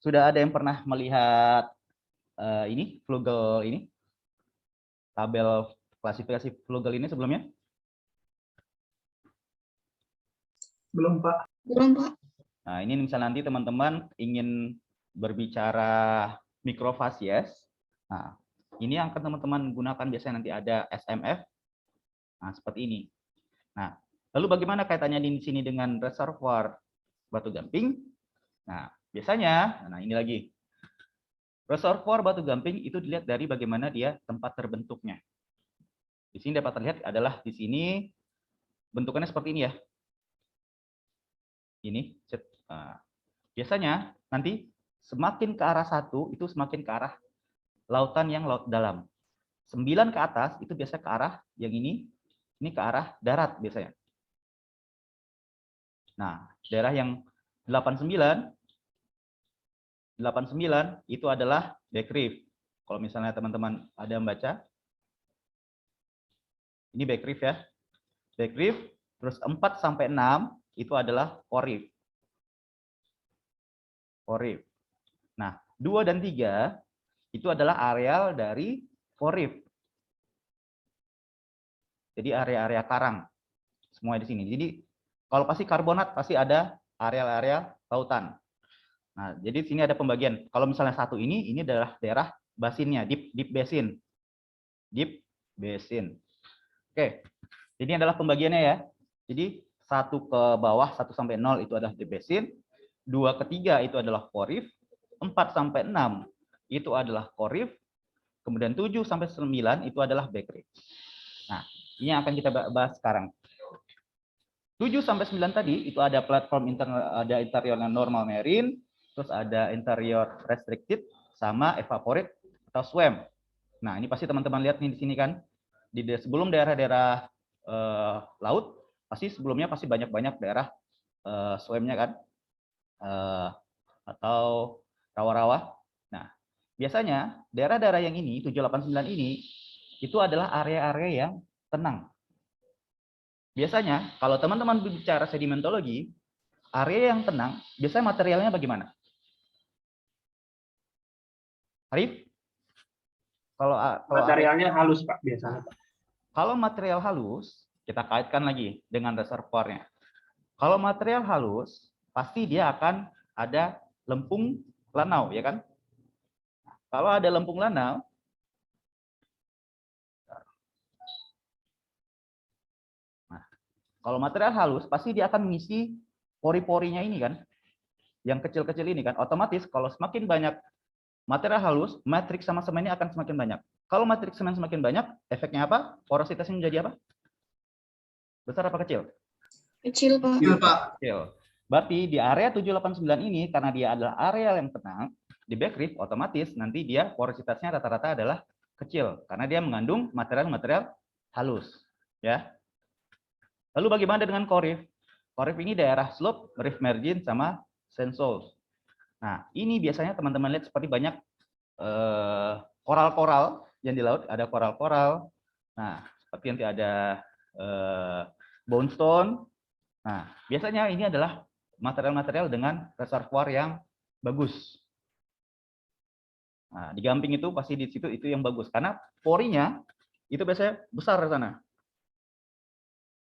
Sudah ada yang pernah melihat ini flugel ini, tabel klasifikasi flugel ini sebelumnya? Belum, Pak. Belum, Pak. Nah, ini misalnya nanti teman-teman ingin berbicara mikrofasies. Nah, ini yang akan teman-teman gunakan biasanya nanti ada SMF. Nah, seperti ini. Nah, lalu bagaimana kaitannya di sini dengan reservoir batu gamping? Nah, biasanya, nah ini lagi. Reservoir batu gamping itu dilihat dari bagaimana dia tempat terbentuknya. Di sini dapat terlihat adalah di sini bentukannya seperti ini ya. Ini. Nah, biasanya nanti semakin ke arah 1 itu semakin ke arah lautan yang laut dalam. 9 ke atas itu biasa ke arah yang ini ke arah darat biasanya. Nah, daerah yang 89 itu adalah back reef. Kalau misalnya teman-teman ada yang baca, ini back reef ya. Back reef, terus 4 sampai 6 itu adalah core reef. Core reef. Nah, 2 dan 3 itu adalah areal dari core reef. Jadi area-area karang semua di sini. Jadi kalau pasti karbonat pasti ada area-area lautan. Nah, jadi sini ada pembagian. Kalau misalnya satu ini adalah daerah basinnya, deep basin. Deep basin. Oke. Jadi adalah pembagiannya ya. Jadi 1 ke bawah 1 sampai 0 itu adalah deep basin, 2 ke 3 itu adalah core reef, 4 sampai 6 itu adalah core reef, kemudian 7 sampai 9 itu adalah back reef. Nah, ini yang akan kita bahas sekarang. 7 sampai 9 tadi itu ada platform ada interior yang normal marine, terus ada interior restricted sama evaporate atau swim. Nah, ini pasti teman-teman lihat nih di sini kan. Sebelum daerah-daerah laut, pasti sebelumnya pasti banyak-banyak daerah swim-nya kan. Atau rawa-rawa. Nah, biasanya daerah-daerah yang ini 789 ini itu adalah area-area yang tenang. Biasanya kalau teman-teman bicara sedimentologi, area yang tenang biasanya materialnya bagaimana? Arif? Kalau materialnya halus, Pak, biasanya, Pak. Kalau material halus, kita kaitkan lagi dengan reservoirnya. Kalau material halus, pasti dia akan ada lempung lanau, ya kan? Kalau ada lempung lanau, nah, kalau material halus, pasti dia akan mengisi pori-porinya ini kan, yang kecil-kecil ini kan. Otomatis kalau semakin banyak material halus, matriks sama semen ini akan semakin banyak. Kalau matriks semen semakin banyak, efeknya apa? Porositasnya menjadi apa? Besar apa kecil? Kecil, Pak. Kecil, Pak. Kecil. Berarti di area 789 ini, karena dia adalah area yang tenang, di back reef otomatis nanti dia porositasnya rata-rata adalah kecil. Karena dia mengandung material-material halus. Ya. Lalu bagaimana dengan core reef? Core reef ini daerah slope, reef margin, sama sand shoals. Nah, ini biasanya teman-teman lihat seperti banyak koral-koral yang di laut, ada koral-koral. Nah, seperti nanti ada bone stone. Nah, biasanya ini adalah material-material dengan reservoir yang bagus. Nah, di Gamping itu pasti di situ itu yang bagus karena porinya itu biasanya besar di sana.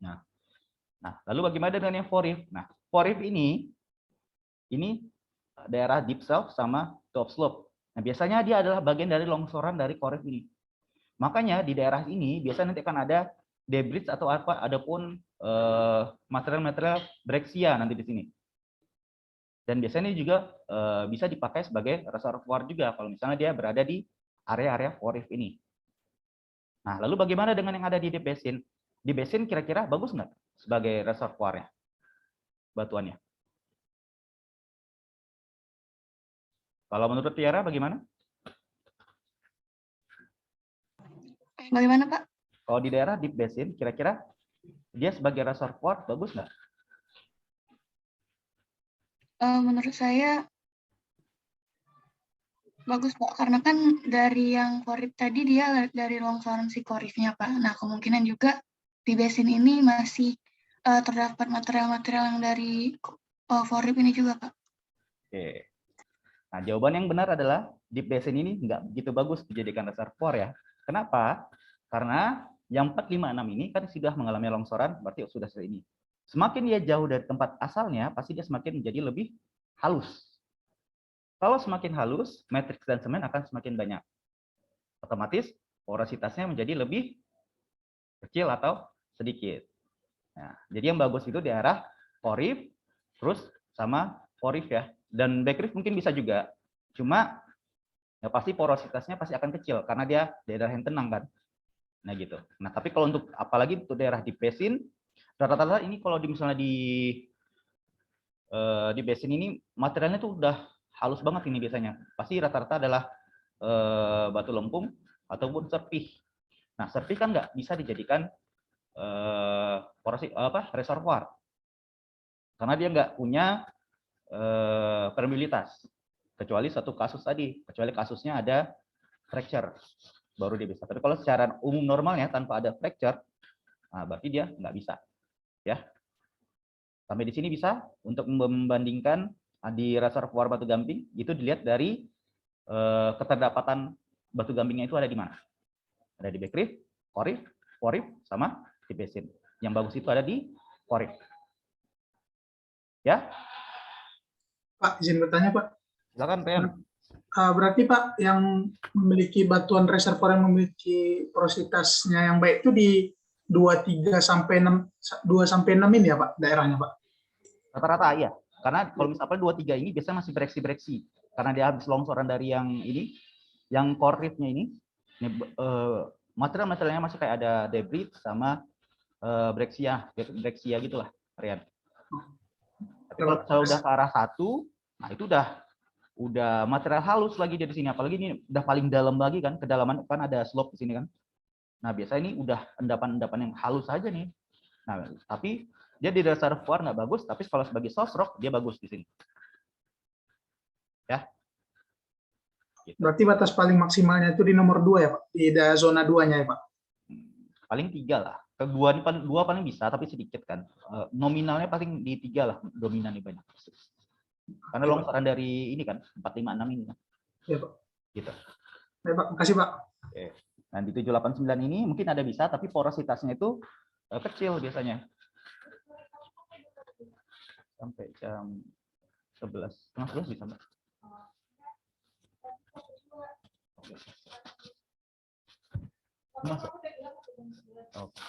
Nah, lalu bagaimana dengan yang core reef? Nah, core reef ini daerah deep south sama top slope. Nah, biasanya dia adalah bagian dari longsoran dari core reef ini. Makanya di daerah ini biasanya nanti akan ada debris atau apa, adapun material-material breksia nanti di sini. Dan biasanya ini juga bisa dipakai sebagai reservoir juga kalau misalnya dia berada di area-area core reef ini. Nah, lalu bagaimana dengan yang ada di deep basin? Di basin kira-kira bagus nggak sebagai reservoirnya, batuannya? Kalau menurut Tiara bagaimana? Bagaimana, Pak? Kalau di daerah deep basin, kira-kira dia sebagai reservoir bagus nggak? Menurut saya bagus, Pak, karena kan dari yang korip tadi dia dari longsoran si korifnya, Pak. Nah, kemungkinan juga di basin ini masih terdapat material-material yang dari korip ini juga, Pak. Oke. Nah, jawaban yang benar adalah deep basin ini nggak begitu bagus dijadikan reservoir ya. Kenapa? Karena yang 456 ini kan sudah mengalami longsoran, berarti sudah ini. Semakin dia jauh dari tempat asalnya, pasti dia semakin menjadi lebih halus. Kalau semakin halus, matriks dan semen akan semakin banyak. Otomatis porositasnya menjadi lebih kecil atau sedikit. Nah, jadi yang bagus itu di arah porif, terus sama porif ya. Dan backriff mungkin bisa juga. Cuma ya pasti porositasnya pasti akan kecil karena dia daerah yang tenang kan. Nah gitu. Nah tapi kalau untuk apalagi untuk daerah deep basin, rata-rata ini kalau misalnya di basin ini materialnya tuh udah halus banget ini biasanya. Pasti rata-rata adalah batu lempung ataupun serpih. Nah serpih kan nggak bisa dijadikan reservoir karena dia nggak punya permeabilitas kecuali satu kasus tadi, kecuali kasusnya ada fracture baru dia bisa. Tapi kalau secara umum normalnya tanpa ada fracture, nah berarti dia nggak bisa ya. Sampai di sini bisa untuk membandingkan di reservoir batu gamping itu dilihat dari keterdapatan batu gampingnya itu ada di mana. Ada di backriff, porif, sama di basin. Yang bagus itu ada di porif. Ya. Pak, izin bertanya, Pak. Silakan, PM. Berarti, Pak, yang memiliki batuan reservoir yang memiliki porositasnya yang baik itu di 2 sampai 6 ini ya, Pak, daerahnya, Pak? Rata-rata ya. Karena kalau misalnya 2-3 ini biasanya masih bereksi-bereksi. Karena dia habis longsoran dari yang ini, yang core reef-nya ini material-materialnya masih kayak ada debris sama breksia gitulah, Rian. Tapi kalau misalnya udah ke arah 1, nah itu udah material halus lagi di sini. Apalagi ini udah paling dalam lagi kan, kedalaman kan ada slope di sini kan. Nah biasanya ini udah endapan-endapan yang halus aja nih. Nah tapi dia di reservoir nggak bagus, tapi kalau sebagai source rock dia bagus di sini. Ya. Gitu. Berarti batas paling maksimalnya itu di nomor 2 ya, Pak? Di zona 2-nya ya, Pak? Paling 3 lah. Dua paling bisa, tapi sedikit kan. Nominalnya paling di 3 lah, dominannya banyak. Karena longsoran dari ini kan, 456 ini kan. Iya, Pak. Gitu. Baik, Pak. Makasih, Pak. Oke. Nah, di 789 ini mungkin ada bisa, tapi porositasnya itu kecil biasanya. Sampai jam 11. Setengah 11 bisa, Mbak. Oke. Masuk. Oke.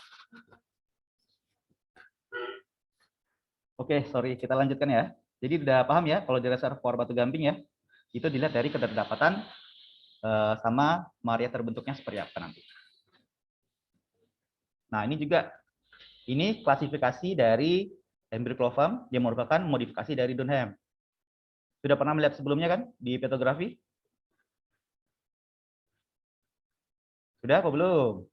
Oke, sorry, kita lanjutkan ya. Jadi udah paham ya, kalau di reservoir batu gamping ya, itu dilihat dari keterdapatan sama maria terbentuknya seperti apa nanti. Nah, ini juga, ini klasifikasi dari Embry Clovam, dia merupakan modifikasi dari Dunham. Sudah pernah melihat sebelumnya kan, di petrografi? Sudah apa belum?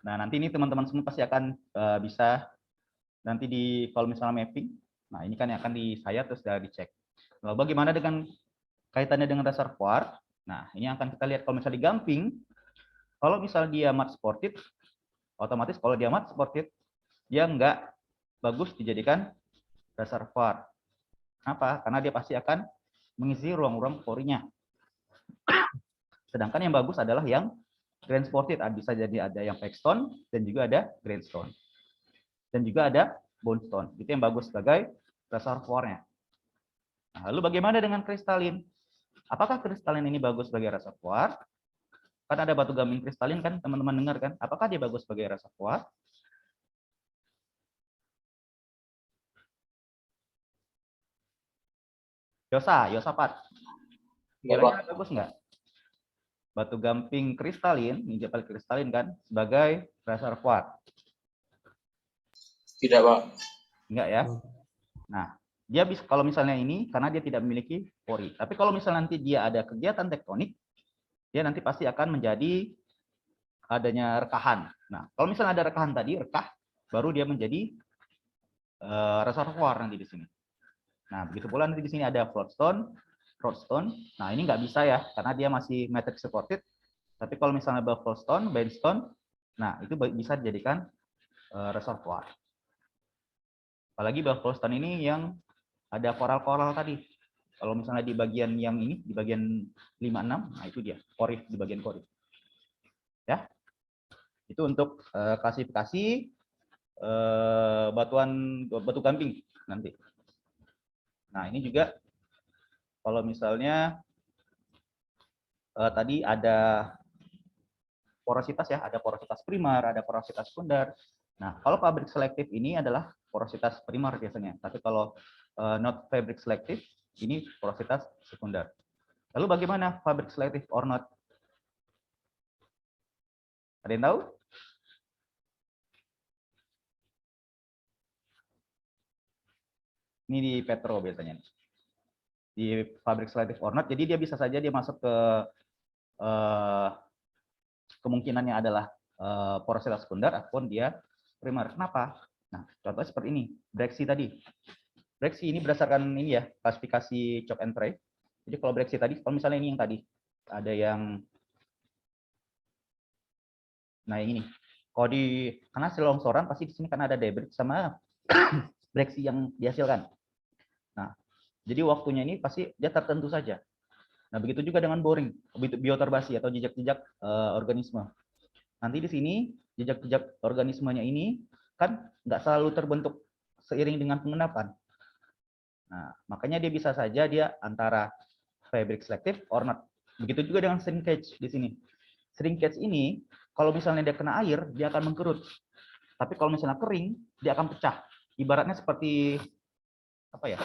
Nah, nanti ini teman-teman semua pasti akan bisa nanti kalau misalnya mapping. Nah, ini kan yang akan saya terus dicek. Lalu bagaimana dengan kaitannya dengan reservoir? Nah, ini akan kita lihat kalau misalnya di gamping, kalau misalnya dia mat supported, otomatis kalau dia mat supported, dia nggak bagus dijadikan reservoir. Kenapa? Karena dia pasti akan mengisi ruang-ruang porinya. Sedangkan yang bagus adalah yang grain supported, bisa jadi ada yang packstone dan juga ada grainstone. Dan juga ada bone stone. Itu yang bagus sebagai reservoirnya. Nah, lalu bagaimana dengan kristalin? Apakah kristalin ini bagus sebagai reservoir? Kan ada batu gamping kristalin kan, teman-teman dengar kan? Apakah dia bagus sebagai reservoir? Yosapat. Kira-kira bagus nggak? Batu gamping kristalin, ninjapal kristalin kan, sebagai reservoir. Tidak, Pak. Enggak ya. Nah, dia bisa kalau misalnya ini karena dia tidak memiliki pori. Tapi kalau misalnya nanti dia ada kegiatan tektonik, dia nanti pasti akan menjadi adanya rekahan. Nah, kalau misalnya ada rekahan tadi, rekah, baru dia menjadi reservoir nanti di sini. Nah, begitu pula nanti di sini ada floatstone, roadstone. Nah, ini nggak bisa ya, karena dia masih matrix supported. Tapi kalau misalnya buffalo stone, bandstone, nah itu bisa dijadikan reservoir. Apalagi buffalo stone ini yang ada koral-koral tadi. Kalau misalnya di bagian yang ini, di bagian 56, nah itu dia, korif, di bagian korif. Ya, itu untuk klasifikasi batu gamping nanti. Nah, ini juga kalau misalnya tadi ada porositas ya, ada porositas primer, ada porositas sekunder. Nah, kalau fabric selektif ini adalah porositas primer biasanya, tapi kalau not fabric selektif ini porositas sekunder. Lalu bagaimana fabric selektif or not? Ada yang tahu? Ini di Petro biasanya. Di fabric selektif or not, jadi dia bisa saja dia masuk ke kemungkinannya adalah porositas sekunder ataupun dia primer. Kenapa? Nah, contohnya seperti ini, Brexit tadi. Brexit ini berdasarkan ini ya, klasifikasi chop and tray. Jadi kalau Brexit tadi, kalau misalnya ini yang tadi, ada yang, nah yang ini. Kalau karena hasil longsoran pasti di sini kan ada debris sama Brexit yang dihasilkan. Nah, jadi waktunya ini pasti dia tertentu saja. Nah, begitu juga dengan boring, bioturbasi atau jejak-jejak organisme. Nanti di sini jejak-jejak organismenya ini kan nggak selalu terbentuk seiring dengan pengendapan. Nah, makanya dia bisa saja dia antara fabric selective or not. Begitu juga dengan shrinkage di sini. Shrinkage ini kalau misalnya dia kena air, dia akan mengkerut. Tapi kalau misalnya kering, dia akan pecah. Ibaratnya seperti apa ya?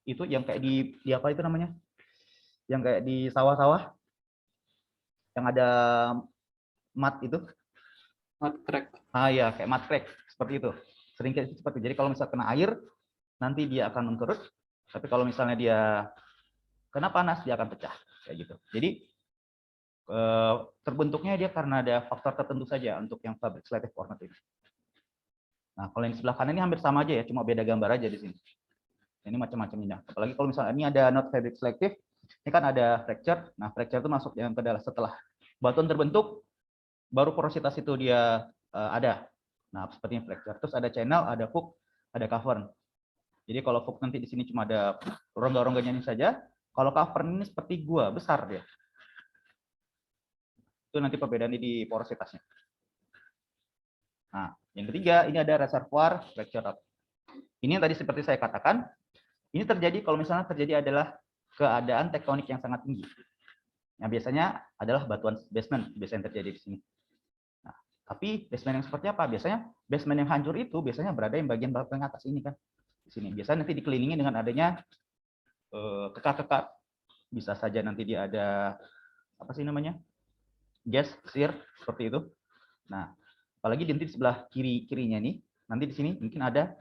Itu yang kayak di apa itu namanya? Yang kayak di sawah-sawah yang ada mat itu. Mat crack. Ah ya, kayak mat crack seperti itu. Shrinkage itu seperti. Jadi kalau misalnya kena air, nanti dia akan mengkerut. Tapi kalau misalnya dia kena panas, dia akan pecah kayak gitu. Jadi terbentuknya dia karena ada faktor tertentu saja untuk yang fabric selective or not ini. Nah, kalau yang sebelah kanan ini hampir sama aja ya, cuma beda gambar aja di sini. Ini macam-macamnya. Apalagi kalau misalnya ini ada not fabric selective, ini kan ada fracture. Nah, fracture itu masuk yang ke dalam setelah batuan terbentuk, baru porositas itu dia ada. Nah, seperti fracture. Terus ada channel, ada hook, ada cavern. Jadi kalau hook nanti di sini cuma ada rongga-rongganya ini saja. Kalau cavern ini seperti gua besar dia. Itu nanti perbedaannya di porositasnya. Nah, yang ketiga ini ada reservoir fracture rock. Ini yang tadi seperti saya katakan, ini terjadi kalau misalnya terjadi adalah keadaan tektonik yang sangat tinggi. Yang biasanya adalah batuan basement biasanya terjadi di sini. Nah, tapi basement yang seperti apa? Biasanya basement yang hancur itu biasanya berada yang bagian paling atas ini kan. Di sini. Biasanya nanti dikelilingi dengan adanya kekak-kekak. Bisa saja nanti dia ada apa sih namanya? Gas, shear seperti itu. Nah, apalagi nanti di sebelah kirinya nih, nanti di sini mungkin ada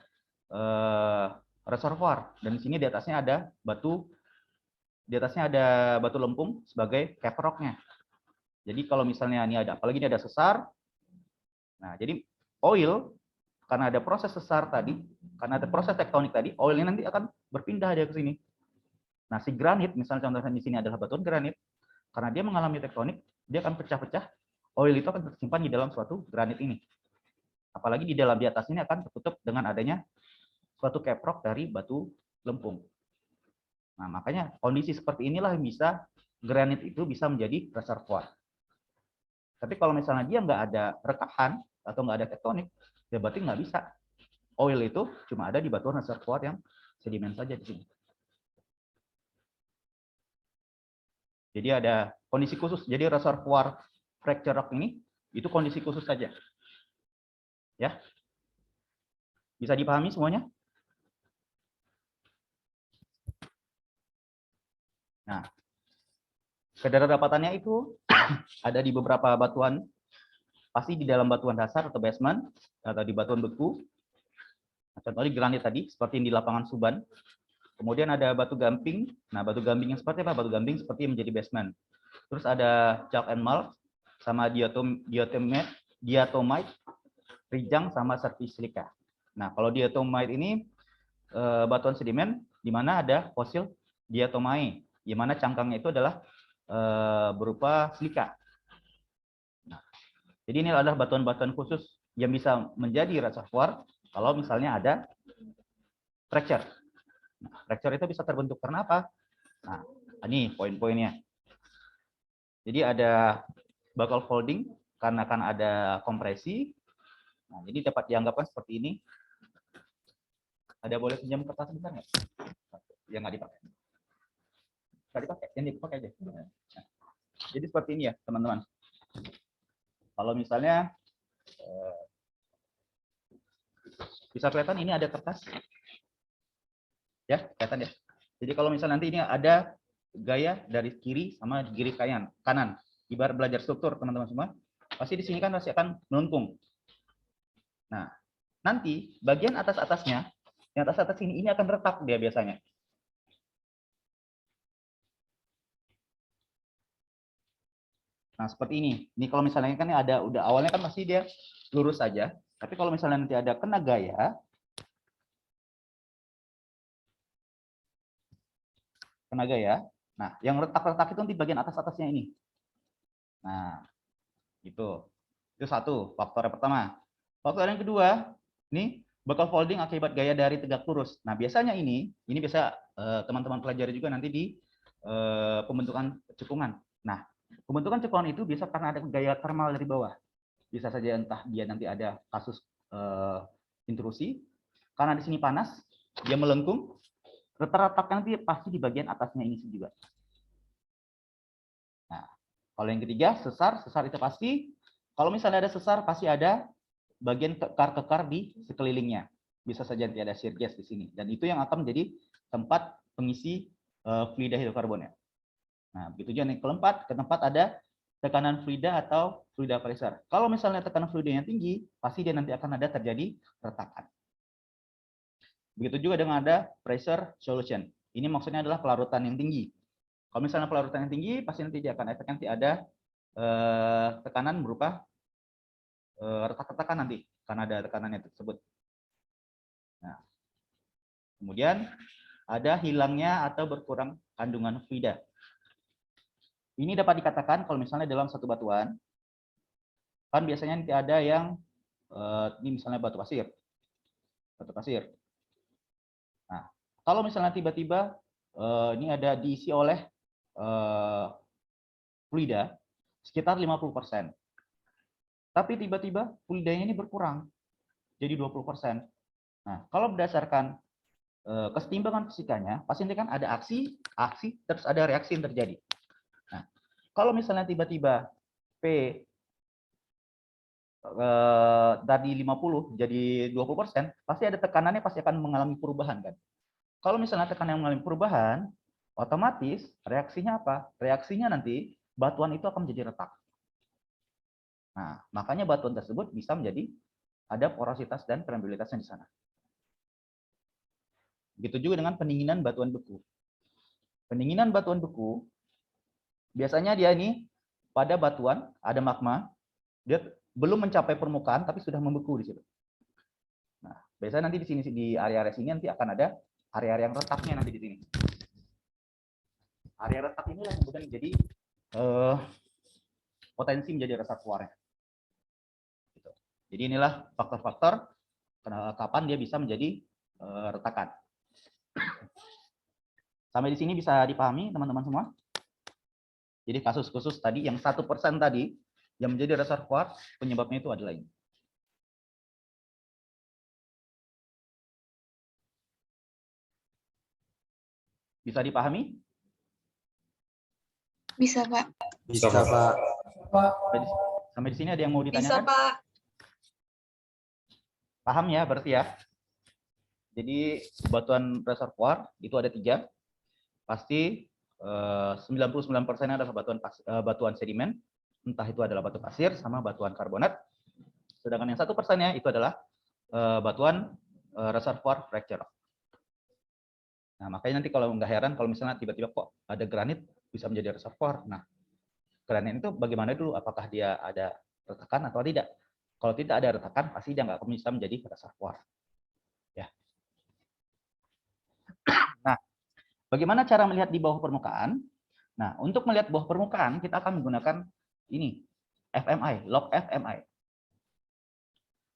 reservoir dan di sini di atasnya ada batu lempung sebagai cap rock-nya. Jadi kalau misalnya ini ada, apalagi ini ada sesar. Nah, jadi oil karena ada proses sesar tadi, karena ada proses tektonik tadi, oilnya nanti akan berpindah dia ke sini. Nah, si granit, misalnya contohnya di sini adalah batuan granit, karena dia mengalami tektonik, dia akan pecah-pecah, oil itu akan tersimpan di dalam suatu granit ini. Apalagi di atas ini akan tertutup dengan adanya suatu cap rock dari batu lempung. Nah, makanya kondisi seperti inilah yang bisa granit itu bisa menjadi reservoir. Tapi kalau misalnya dia nggak ada rekahan atau nggak ada tektonik, ya berarti nggak bisa. Oil itu cuma ada di batuan reservoir yang sedimen saja di sini. Jadi ada kondisi khusus. Jadi reservoir fracture rock ini itu kondisi khusus saja. Ya. Bisa dipahami semuanya? Nah, kadar dapatannya itu ada di beberapa batuan, pasti di dalam batuan dasar atau basement, atau di batuan beku. Contohnya granit tadi, seperti di lapangan Suban. Kemudian ada batu gamping. Nah, batu gamping yang seperti apa? Batu gamping seperti yang menjadi basement. Terus ada chalk and malt, sama diatomite, rijang, sama surface silica. Nah, kalau diatomite ini batuan sedimen, di mana ada fosil diatomite, di mana cangkangnya itu adalah berupa silika. Nah, jadi ini adalah batuan-batuan khusus yang bisa menjadi reservoir kalau misalnya ada fracture. Nah, fracture itu bisa terbentuk karena apa? Nah, ini poin-poinnya. Jadi ada buckle folding karena kan ada kompresi. Nah, jadi dapat dianggapkan seperti ini. Ada boleh pinjam kertas sebentar nggak? Yang nggak dipakai. Nggak dipakai, yang dipakai aja. Nah, jadi seperti ini ya, teman-teman. Kalau misalnya bisa kelihatan ini ada kertas. Ya, kelihatan ya. Jadi kalau misalnya nanti ini ada gaya dari kiri sama kiri kanan. Ibarat belajar struktur, teman-teman semua. Pasti di sini kan pasti akan melengkung. Nah, nanti bagian atas-atasnya, yang atas-atas ini akan retak dia biasanya. Nah, seperti ini. Ini kalau misalnya kan ada udah awalnya kan masih dia lurus saja. Tapi kalau misalnya nanti ada kena gaya, nah yang retak-retak itu di bagian atas-atasnya ini. Nah, itu satu faktor yang pertama. Faktor yang kedua, ini buckle folding akibat gaya dari tegak lurus. Nah, biasanya ini bisa teman-teman pelajari juga nanti di pembentukan cekungan. Nah, pembentukan cekungan itu bisa karena ada gaya thermal dari bawah. Bisa saja entah dia nanti ada kasus intrusi, karena di sini panas, dia melengkung, retak-retaknya nanti pasti di bagian atasnya ini juga. Nah, kalau yang ketiga, sesar itu pasti, kalau misalnya ada sesar, pasti ada bagian kekar-kekar di sekelilingnya. Bisa saja nanti ada shear gas di sini. Dan itu yang akan menjadi tempat pengisi fluida hidrokarbonnya. Nah, begitu juga yang keempat, ke tempat ada tekanan fluida atau fluida pressure. Kalau misalnya tekanan fluidanya tinggi, pasti dia nanti akan ada terjadi retakan. Begitu juga dengan ada pressure solution. Ini maksudnya adalah pelarutan yang tinggi. Kalau misalnya pelarutan yang tinggi, pasti nanti dia akan efek nanti ada tekanan berupa retak-retakan nanti karena ada tekanannya tersebut. Nah, kemudian ada hilangnya atau berkurang kandungan fluida. Ini dapat dikatakan kalau misalnya dalam satu batuan, kan biasanya nanti ada yang ini misalnya batu pasir. Nah, kalau misalnya tiba-tiba ini ada diisi oleh fluida sekitar 50%. Tapi tiba-tiba fluidanya ini berkurang jadi 20%. Nah, kalau berdasarkan kesetimbangan fisikanya, pasti nanti kan ada aksi, terus ada reaksi yang terjadi. Nah, kalau misalnya tiba-tiba P dari 50 jadi 20%, pasti ada tekanannya pasti akan mengalami perubahan kan. Kalau misalnya tekanan yang mengalami perubahan, otomatis reaksinya apa? Reaksinya nanti batuan itu akan menjadi retak. Nah, makanya batuan tersebut bisa menjadi ada porositas dan permeabilitasnya di sana. Begitu juga dengan pendinginan batuan beku. Pendinginan batuan beku, biasanya dia ini pada batuan ada magma, dia belum mencapai permukaan tapi sudah membeku di situ. Nah, biasanya nanti di sini di area-area sini nanti akan ada area-area yang retaknya nanti di sini. Area retak inilah yang kemudian menjadi potensi menjadi reservoirnya. Gitu. Jadi inilah faktor-faktor kapan dia bisa menjadi retakan. Sampai di sini bisa dipahami teman-teman semua? Jadi kasus khusus tadi yang 1% tadi yang menjadi reservoir penyebabnya itu adalah ini. Bisa dipahami? Bisa, Pak. Bisa, Pak. Sampai di sini ada yang mau ditanyakan? Bisa, Pak. Paham ya berarti ya? Jadi batuan reservoir itu ada 3. Pasti 99% adalah batuan sedimen, entah itu adalah batu pasir sama batuan karbonat. Sedangkan yang 1%-nya itu adalah batuan reservoir fracture. Nah, makanya nanti kalau nggak heran kalau misalnya tiba-tiba kok ada granit bisa menjadi reservoir. Nah, granit itu bagaimana dulu? Apakah dia ada retakan atau tidak? Kalau tidak ada retakan, pasti dia nggak bisa menjadi reservoir. Ya. Nah, bagaimana cara melihat di bawah permukaan? Nah, untuk melihat bawah permukaan, kita akan menggunakan ini, FMI, log FMI.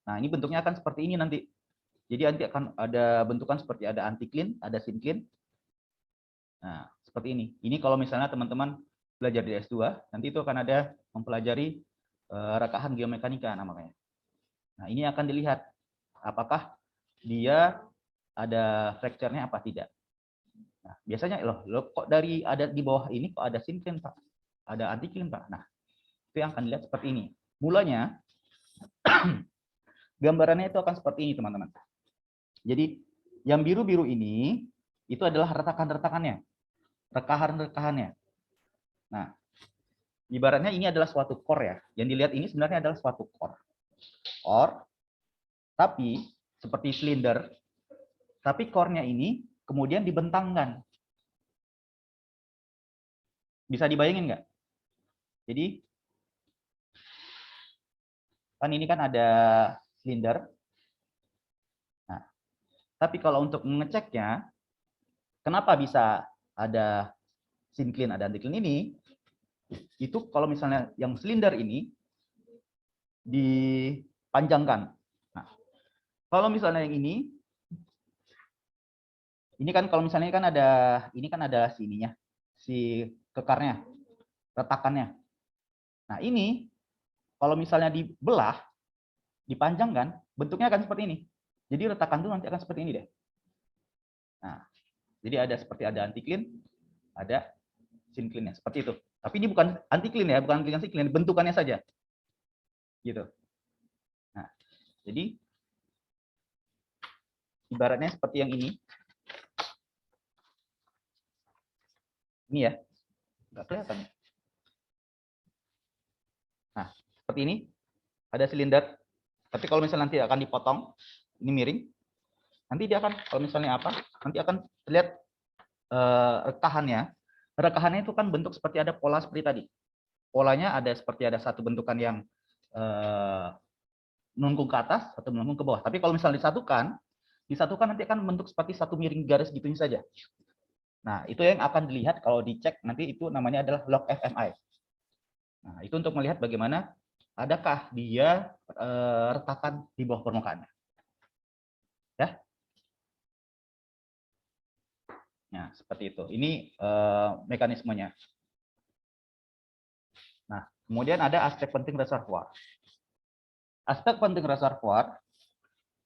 Nah, ini bentuknya akan seperti ini nanti. Jadi nanti akan ada bentukan seperti ada anticline, ada syncline. Nah, seperti ini. Ini kalau misalnya teman-teman belajar di S2, nanti itu akan ada mempelajari rekahan geomekanika namanya. Nah, ini akan dilihat apakah dia ada fracture-nya apa tidak. Nah, biasanya loh kok dari ada di bawah ini kok ada syncline, Pak? Ada anticline, Pak. Nah, itu yang akan dilihat seperti ini. Mulanya gambarannya itu akan seperti ini, teman-teman. Jadi yang biru-biru ini itu adalah retakan-retakannya, rekahan-rekahannya. Nah, ibaratnya ini adalah suatu core ya. Yang dilihat ini sebenarnya adalah suatu core. Core, tapi seperti silinder, tapi core-nya ini kemudian dibentangkan. Bisa dibayangin nggak? Jadi kan ini kan ada silinder. Nah, tapi kalau untuk mengeceknya, kenapa bisa ada syncline, ada anticline ini? Itu kalau misalnya yang silinder ini dipanjangkan. Nah, kalau misalnya yang ini kan kalau misalnya ini kan ada sininya, si kekarnya, retakannya. Nah, ini kalau misalnya dibelah, dipanjangkan, bentuknya akan seperti ini. Jadi retakan itu nanti akan seperti ini deh. Nah, jadi ada seperti ada anticline, ada syncline-nya, seperti itu. Tapi ini bukan anticline ya, bukan syncline, bentukannya saja. Gitu. Nah, jadi ibaratnya seperti yang ini. Ini ya. Enggak kelihatan. Nah, seperti ini. Ada silinder. Tapi kalau misalnya nanti akan dipotong, ini miring. Nanti dia akan, kalau misalnya apa, nanti akan terlihat rekahannya. Rekahannya itu kan bentuk seperti ada pola seperti tadi. Polanya ada seperti ada satu bentukan yang melengkung ke atas atau melengkung ke bawah. Tapi kalau misalnya disatukan nanti akan bentuk seperti satu miring garis gitu saja. Nah, itu yang akan dilihat kalau dicek nanti itu namanya adalah log FMI. Nah, itu untuk melihat bagaimana adakah dia retakan di bawah permukaannya. Ya. Nah, seperti itu. Ini mekanismenya. Nah, kemudian ada aspek penting reservoir. Aspek penting reservoir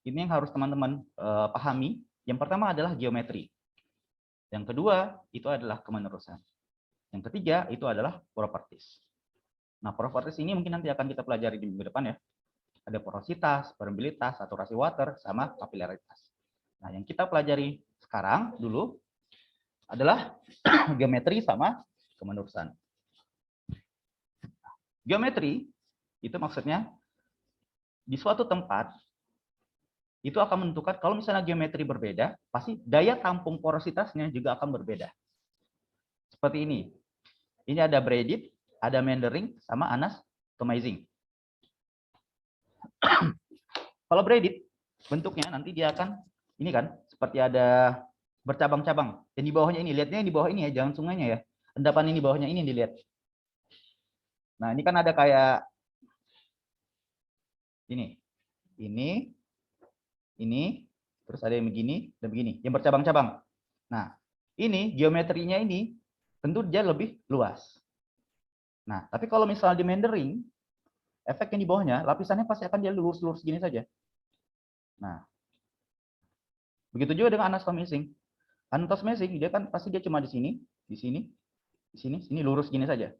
ini yang harus teman-teman pahami. Yang pertama adalah geometri. Yang kedua itu adalah kemenerusan. Yang ketiga itu adalah properties. Nah, properties ini mungkin nanti akan kita pelajari di minggu depan ya. Ada porositas, permeabilitas, saturasi water, sama kapilaritas. Nah, yang kita pelajari sekarang dulu adalah geometri sama kemenerusan. Geometri itu maksudnya di suatu tempat itu akan menentukan kalau misalnya geometri berbeda, pasti daya tampung porositasnya juga akan berbeda. Seperti ini. Ini ada braided, ada meandering, sama anatomizing. Kalau braided, bentuknya nanti dia akan, ini kan, seperti ada bercabang-cabang. Dan di bawahnya ini, lihatnya di bawah ini ya, jangan sungainya ya. Endapan ini bawahnya ini dilihat. Nah, ini kan ada kayak ini, terus ada yang begini dan begini, yang bercabang-cabang. Nah, ini geometrinya ini tentu dia lebih luas. Nah, tapi kalau misalnya di meandering, efek yang di bawahnya, lapisannya pasti akan dia lurus-lurus gini saja. Nah, begitu juga dengan anatomizing. Anatomizing dia kan pasti dia cuma di sini, di sini, di sini, sini lurus gini saja.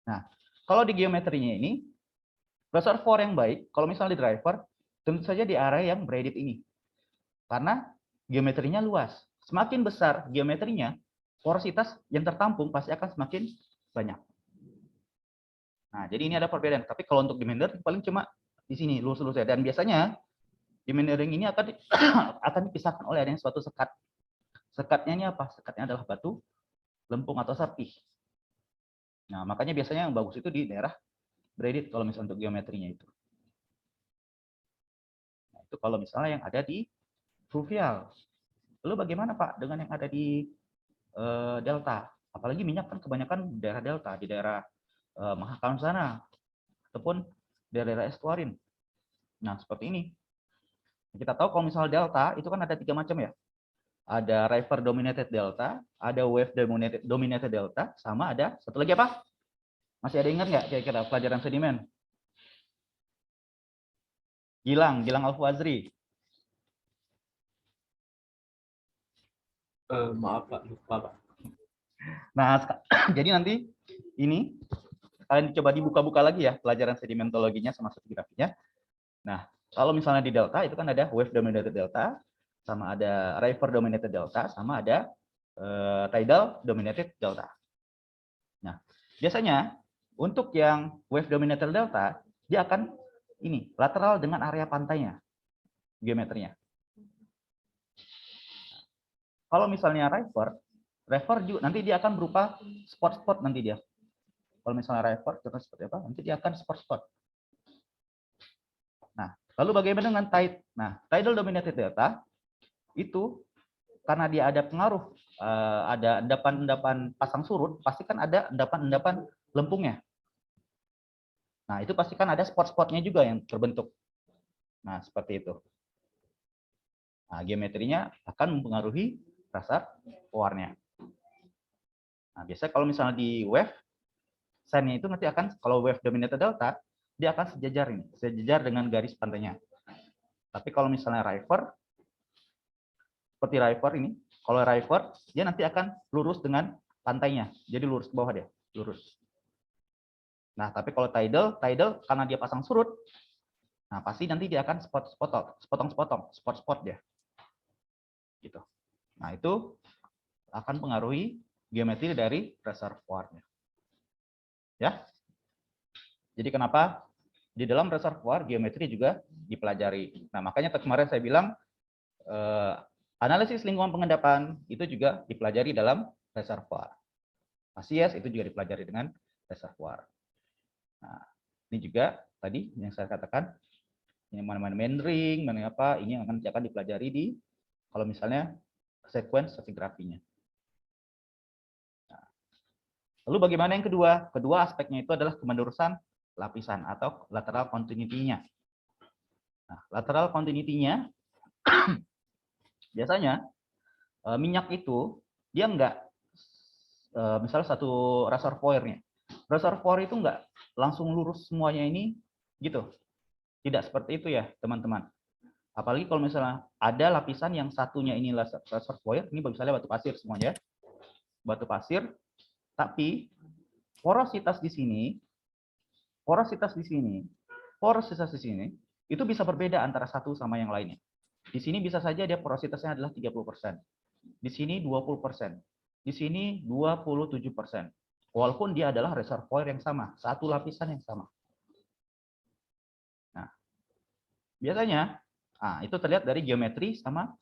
Nah, kalau di geometrinya ini, reservoir yang baik, kalau misalnya di driver, tentu saja di area yang braided ini. Karena geometrinya luas. Semakin besar geometrinya, porositas yang tertampung pasti akan semakin banyak. Nah, jadi ini ada perbedaan. Tapi kalau untuk di meandering paling cuma di sini lurus-lurus ya. Dan biasanya di meandering ini akan dipisahkan oleh adanya suatu sekat. Sekatnya ini apa? Sekatnya adalah batu, lempung atau serpih. Nah, makanya biasanya yang bagus itu di daerah braided kalau misalnya untuk geometrinya itu. Nah, itu kalau misalnya yang ada di fluvial. Lalu bagaimana Pak dengan yang ada di delta? Apalagi minyak kan kebanyakan daerah delta, di daerah Mahakam sana, ataupun daerah estuarin. Nah, seperti ini. Kita tahu kalau misalnya delta itu kan ada 3 macam ya. Ada river dominated delta, ada wave dominated delta, sama ada satu lagi apa? Masih ada ingat nggak kira-kira pelajaran sedimen? Gilang Al-Fawazri. Maaf Pak, lupa Pak. Nah, jadi nanti ini kalian coba dibuka-buka lagi ya pelajaran sedimentologinya sama stratigrafinya. Nah, kalau misalnya di delta itu kan ada wave dominated delta, sama ada river dominated delta, sama ada tidal dominated delta. Nah, biasanya untuk yang wave dominated delta dia akan ini lateral dengan area pantainya geometrinya. Kalau misalnya river juga nanti dia akan berupa spot-spot nanti dia. Kalau misalnya river terus seperti apa? Nanti dia akan spot-spot. Nah, lalu bagaimana dengan tide? Nah, tidal dominated delta itu karena dia ada pengaruh, ada endapan-endapan pasang surut, pasti kan ada endapan-endapan lempungnya. Nah, itu pasti kan ada spot-spotnya juga yang terbentuk. Nah, seperti itu. Nah, geometrinya akan mempengaruhi reservoirnya. Nah, biasanya kalau misalnya di wave, sign-nya itu nanti akan, kalau wave dominated delta, dia akan sejajar ini, sejajar dengan garis pantainya. Tapi kalau misalnya river, seperti river ini, kalau river, dia nanti akan lurus dengan pantainya. Jadi lurus ke bawah dia, lurus. Nah, tapi kalau tidal karena dia pasang surut, nah pasti nanti dia akan spot-spot dia. Gitu. Nah, itu akan pengaruhi geometri dari reservoirnya. Ya. Jadi kenapa di dalam reservoir geometri juga dipelajari. Nah, makanya kemarin saya bilang analisis lingkungan pengendapan itu juga dipelajari dalam reservoir. Fasies itu juga dipelajari dengan reservoir. Nah, ini juga tadi yang saya katakan, yang mana-mana meandering, mana apa, ini yang akan dipelajari di kalau misalnya sequence stratigrafinya. Nah, lalu bagaimana yang kedua? Kedua aspeknya itu adalah kemenerusan lapisan atau lateral continuity-nya. Nah, lateral continuity-nya biasanya minyak itu dia enggak misalnya satu reservoir-nya. Reservoir itu enggak langsung lurus semuanya ini gitu. Tidak seperti itu ya, teman-teman. Apalagi kalau misalnya ada lapisan yang satunya ini reservoir, ini misalnya batu pasir semuanya. Batu pasir, tapi porositas di sini itu bisa berbeda antara satu sama yang lainnya. Di sini bisa saja dia porositasnya adalah 30%. Di sini 20%. Di sini 27%. Walaupun dia adalah reservoir yang sama, satu lapisan yang sama. Nah, biasanya itu terlihat dari geometri sama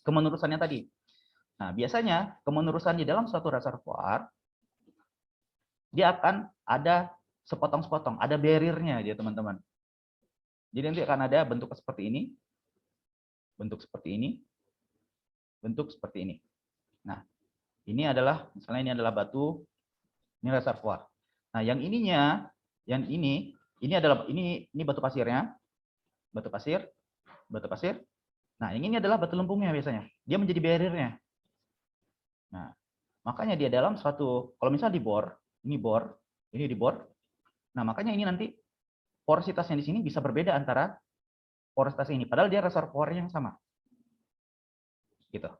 kemenerusannya tadi. Nah, biasanya kemenerusan di dalam suatu reservoir dia akan ada sepotong-sepotong, ada barrier-nya ya, teman-teman. Jadi nanti akan ada bentuk seperti ini, bentuk seperti ini, bentuk seperti ini. Nah, ini adalah misalnya ini adalah batu, ini reservoir. Nah, yang ininya, yang ini adalah ini batu pasirnya, batu pasir. Nah, yang ini adalah batu lempungnya biasanya. Dia menjadi barrier-nya. Nah, makanya dia dalam suatu, kalau misalnya dibor, ini dibor. Nah, makanya ini nanti porositasnya di sini bisa berbeda antara porositas ini, padahal dia reservoir yang sama. Gitu.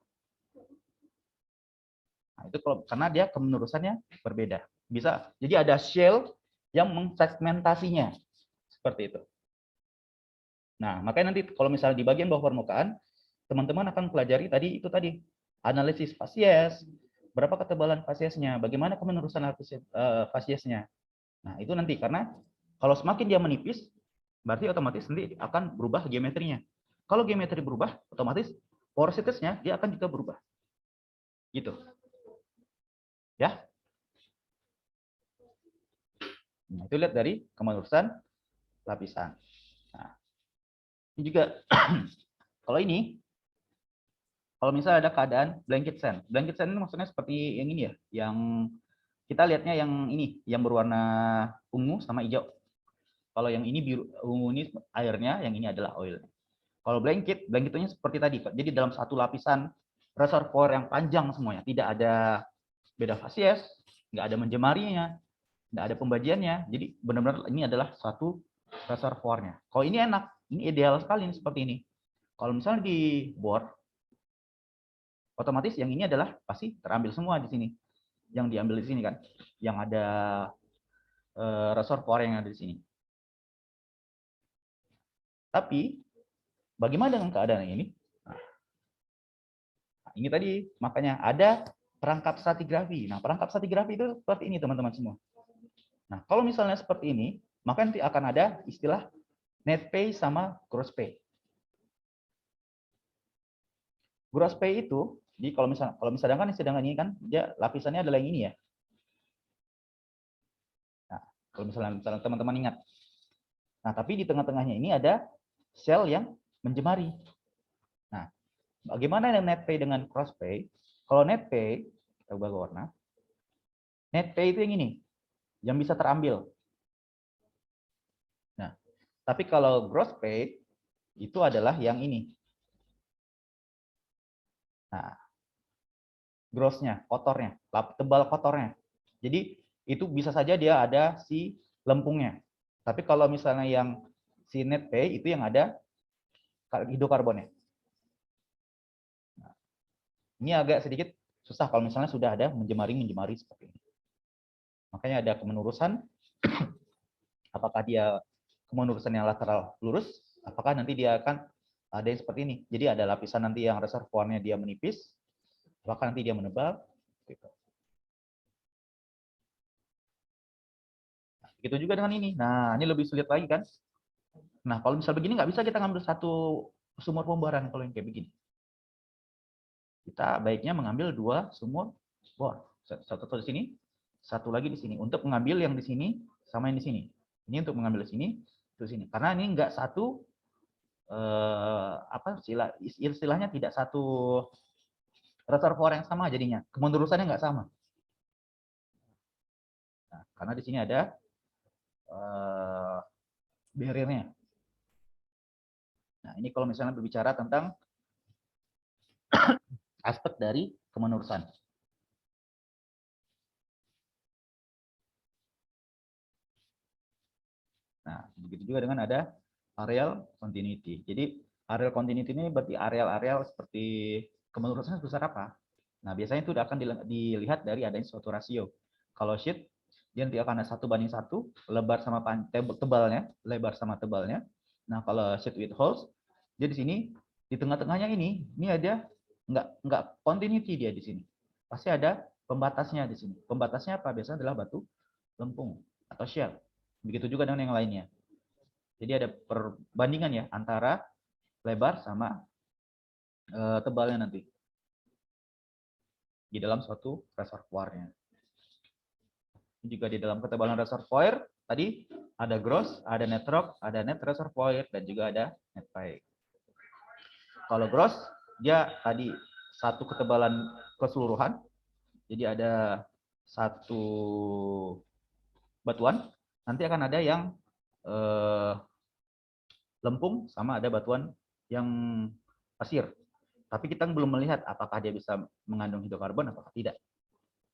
Nah, itu karena dia kemenerusannya berbeda. Bisa. Jadi ada shell yang mengsegmentasinya. Seperti itu. Nah, makanya nanti kalau misalnya di bagian bawah permukaan, teman-teman akan pelajari tadi analisis fasies, berapa ketebalan fasiesnya, bagaimana kemenerusan fasiesnya. Nah, itu nanti karena kalau semakin dia menipis, berarti otomatis nanti akan berubah geometrinya. Kalau geometri berubah, otomatis porositasnya dia akan juga berubah. Gitu. Ya. Nah, itu lihat dari kemenerusan lapisan. Nah, ini juga kalau misalnya ada keadaan blanket sand. Blanket sand ini maksudnya seperti yang ini ya, yang kita lihatnya yang ini, yang berwarna ungu sama hijau. Kalau yang ini biru, ungu ini airnya, yang ini adalah oil. Kalau blanket itu seperti tadi, jadi dalam satu lapisan reservoir yang panjang semuanya, tidak ada beda fasies, nggak ada menjemarinya, nggak ada pembagiannya. Jadi benar-benar ini adalah satu reservoirnya. Kalau ini enak, ini ideal sekali seperti ini. Kalau misalnya di bor, otomatis yang ini adalah pasti terambil semua di sini. Yang diambil di sini kan, yang ada reservoir yang ada di sini. Tapi bagaimana dengan keadaan ini? Nah, ini tadi makanya ada perangkap stratigrafi. Nah, perangkap stratigrafi itu seperti ini teman-teman semua. Nah, kalau misalnya seperti ini, maka nanti akan ada istilah net pay sama gross pay. Gross pay itu, jadi kalau misalnya ini kan dia lapisannya adalah yang ini ya. Nah, kalau misalnya teman-teman ingat. Nah, tapi di tengah-tengahnya ini ada sel yang menjemari. Nah, bagaimana dengan net pay dengan gross pay? Kalau net pay, kita ubah warna. Net pay itu yang ini, yang bisa terambil. Nah, tapi kalau gross pay itu adalah yang ini. Nah, grossnya, kotornya, tebal kotornya. Jadi itu bisa saja dia ada si lempungnya. Tapi kalau misalnya yang si net pay itu yang ada hidrokarbonnya. Nah, ini agak sedikit susah kalau misalnya sudah ada menjemari seperti ini. Makanya ada kemenurusan. Apakah dia kemenurusan yang lateral lurus? Apakah nanti dia akan ada yang seperti ini? Jadi ada lapisan nanti yang reservoirnya dia menipis. Apakah nanti dia menebal? Gitu. Nah, begitu juga dengan ini. Nah, ini lebih sulit lagi kan? Nah, kalau misal begini nggak bisa kita ngambil satu sumur pemboran kalau yang kayak begini. Kita baiknya mengambil dua sumur bor. Satu di sini, satu lagi di sini. Untuk mengambil yang di sini sama yang di sini. Ini untuk mengambil di sini, di sini. Karena ini nggak satu istilahnya tidak satu reservoir yang sama jadinya. Kemenurusannya nggak sama. Nah, karena di sini ada barrier-nya. Nah, ini kalau misalnya berbicara tentang aspek dari kemenurusan. Nah, begitu juga dengan ada areal continuity. Jadi, areal continuity ini berarti areal-areal seperti kemenurusan sebesar apa? Nah, biasanya itu akan dilihat dari adanya suatu rasio. Kalau sheet, dia nanti akan ada 1:1, lebar sama tebalnya, lebar sama tebalnya. Nah, kalau sheet with holes, dia di sini, di tengah-tengahnya ini ada nggak continuity dia di sini. Pasti ada pembatasnya di sini. Pembatasnya apa? Biasanya adalah batu lempung atau shell. Begitu juga dengan yang lainnya. Jadi ada perbandingan ya antara lebar sama tebalnya nanti di dalam suatu reservoirnya. Juga di dalam ketebalan reservoir tadi ada gross, ada net rock, ada net reservoir, dan juga ada net pay. Kalau gross dia tadi satu ketebalan keseluruhan, jadi ada satu batuan, nanti akan ada yang lempung sama ada batuan yang pasir. Tapi kita belum melihat apakah dia bisa mengandung hidrokarbon apakah tidak.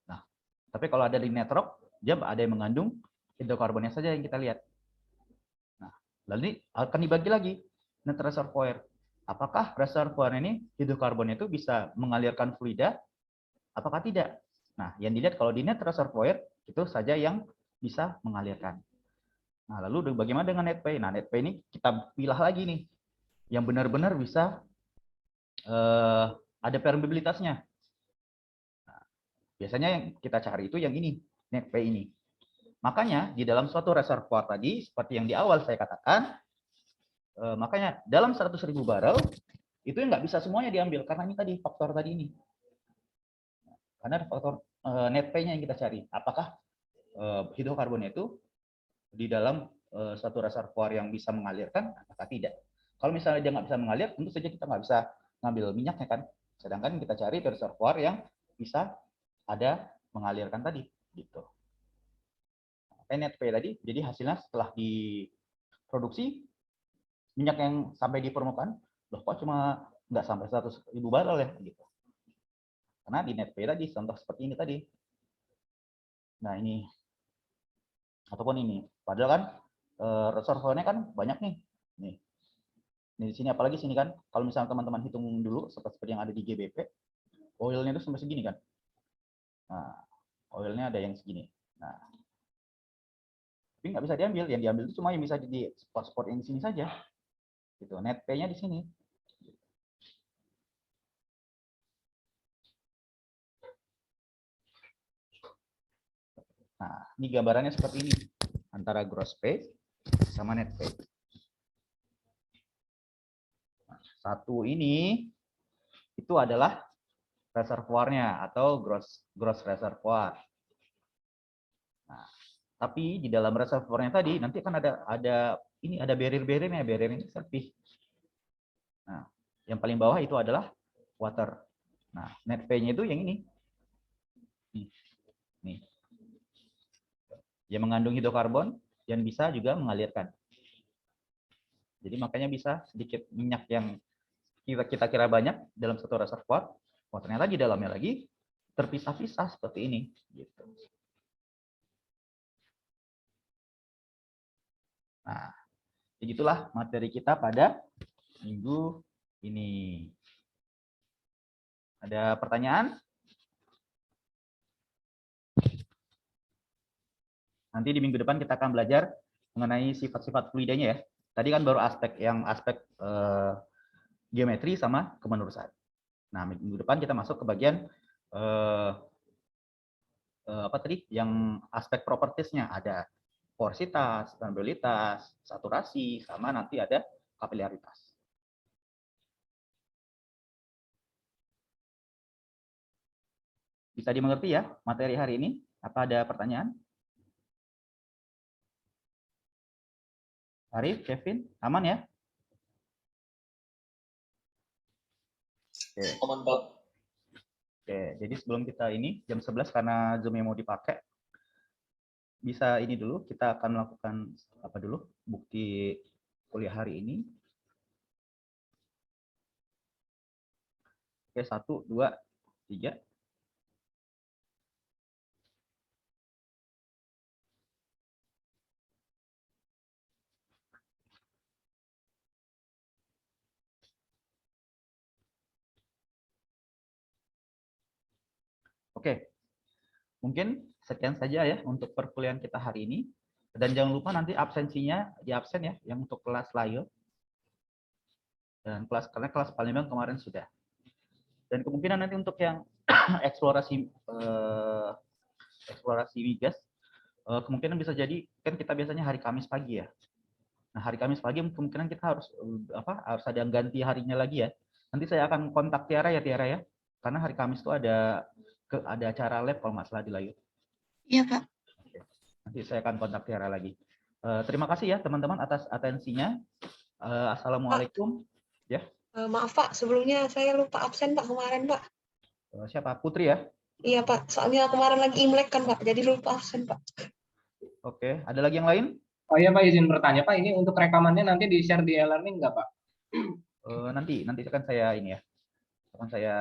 Nah, tapi kalau ada di net rock, dia ada yang mengandung hidrokarbonnya saja yang kita lihat. Nah, lalu ini akan dibagi lagi net reservoir. Apakah reservoir ini hidrokarbonnya itu bisa mengalirkan fluida? Apakah tidak? Nah, yang dilihat kalau di net reservoir itu saja yang bisa mengalirkan. Nah, lalu bagaimana dengan net pay? Nah, net pay ini kita pilah lagi nih, yang benar-benar bisa ada permeabilitasnya. Nah, biasanya yang kita cari itu yang ini, net pay ini. Makanya di dalam suatu reservoir tadi, seperti yang di awal saya katakan, makanya dalam 100.000 barrel itu yang nggak bisa semuanya diambil karena ini tadi faktor tadi ini. Karena faktor net pay-nya yang kita cari. Apakah hidrokarbonnya itu di dalam suatu reservoir yang bisa mengalirkan atau tidak? Kalau misalnya dia nggak bisa mengalir, tentu saja kita nggak bisa ngambil minyaknya kan. Sedangkan kita cari reservoir yang bisa ada mengalirkan tadi, gitu. Net pay tadi, jadi hasilnya setelah diproduksi minyak yang sampai di permukaan Loh kok cuma nggak sampai 100.000 barrel ya gitu. Karena di NetPay tadi contoh seperti ini tadi. Nah ini ataupun ini, padahal kan reservoirnya kan banyak nih. Nih di sini apalagi sini kan, kalau misalnya teman-teman hitung dulu seperti yang ada di GBP, oilnya itu sampai segini kan. Nah, oilnya ada yang segini. Nah, tapi nggak bisa diambil, yang diambil itu cuma yang bisa di spot-spot yang di sini saja. Gitu, net pay-nya di sini. Nah, ini gambarannya seperti ini antara gross pay sama net pay. Satu ini itu adalah reservoirnya atau gross reservoir. Nah, tapi di dalam reservoirnya tadi nanti kan ada barrier-barriernya, barrier ini serpih. Nah, yang paling bawah itu adalah water. Nah, net pay-nya itu yang ini. Nih. Yang mengandung hidrokarbon yang bisa juga mengalirkan. Jadi makanya bisa sedikit minyak yang kita kira banyak dalam satu reservoir, ternyata di dalamnya lagi terpisah-pisah seperti ini. Gitu. Nah, begitulah materi kita pada minggu ini. Ada pertanyaan? Nanti di minggu depan kita akan belajar mengenai sifat-sifat fluidanya ya. Tadi kan baru aspek geometri sama kemenurusan. Nah, minggu depan kita masuk ke bagian apa tadi? Yang aspek propertiesnya ada porositas, permeabilitas, saturasi, sama nanti ada kapilaritas. Bisa dimengerti ya materi hari ini? Apa ada pertanyaan? Arif, Kevin, aman ya? Oke. Aman, Pak. Oke, jadi sebelum kita ini jam 11 karena Zoom yang mau dipakai, bisa ini dulu, kita akan melakukan apa dulu? Bukti kuliah hari ini. Oke, 1, 2, 3. Oke, mungkin sekian saja ya untuk perkuliahan kita hari ini. Dan jangan lupa nanti absensinya di absen ya, yang untuk kelas layo. Dan karena kelas Palembang kemarin sudah. Dan kemungkinan nanti untuk yang eksplorasi migas, kemungkinan bisa jadi kan kita biasanya hari Kamis pagi ya. Nah hari Kamis pagi kemungkinan kita harus harus ada yang ganti harinya lagi ya. Nanti saya akan kontak Tiara ya, karena hari Kamis itu ada acara lab kalau nggak salah di Layu. Iya, Pak. Oke. Nanti saya akan kontak Tiara lagi. Terima kasih ya teman-teman atas atensinya. Assalamualaikum. Ya. Maaf Pak, sebelumnya saya lupa absen Pak kemarin Pak. Siapa? Putri ya? Iya Pak, soalnya kemarin lagi Imlek kan Pak, jadi lupa absen Pak. Oke, ada lagi yang lain? Oh iya Pak, izin bertanya Pak, ini untuk rekamannya nanti di-share di e-learning nggak Pak? Nanti akan saya ini ya. Akan saya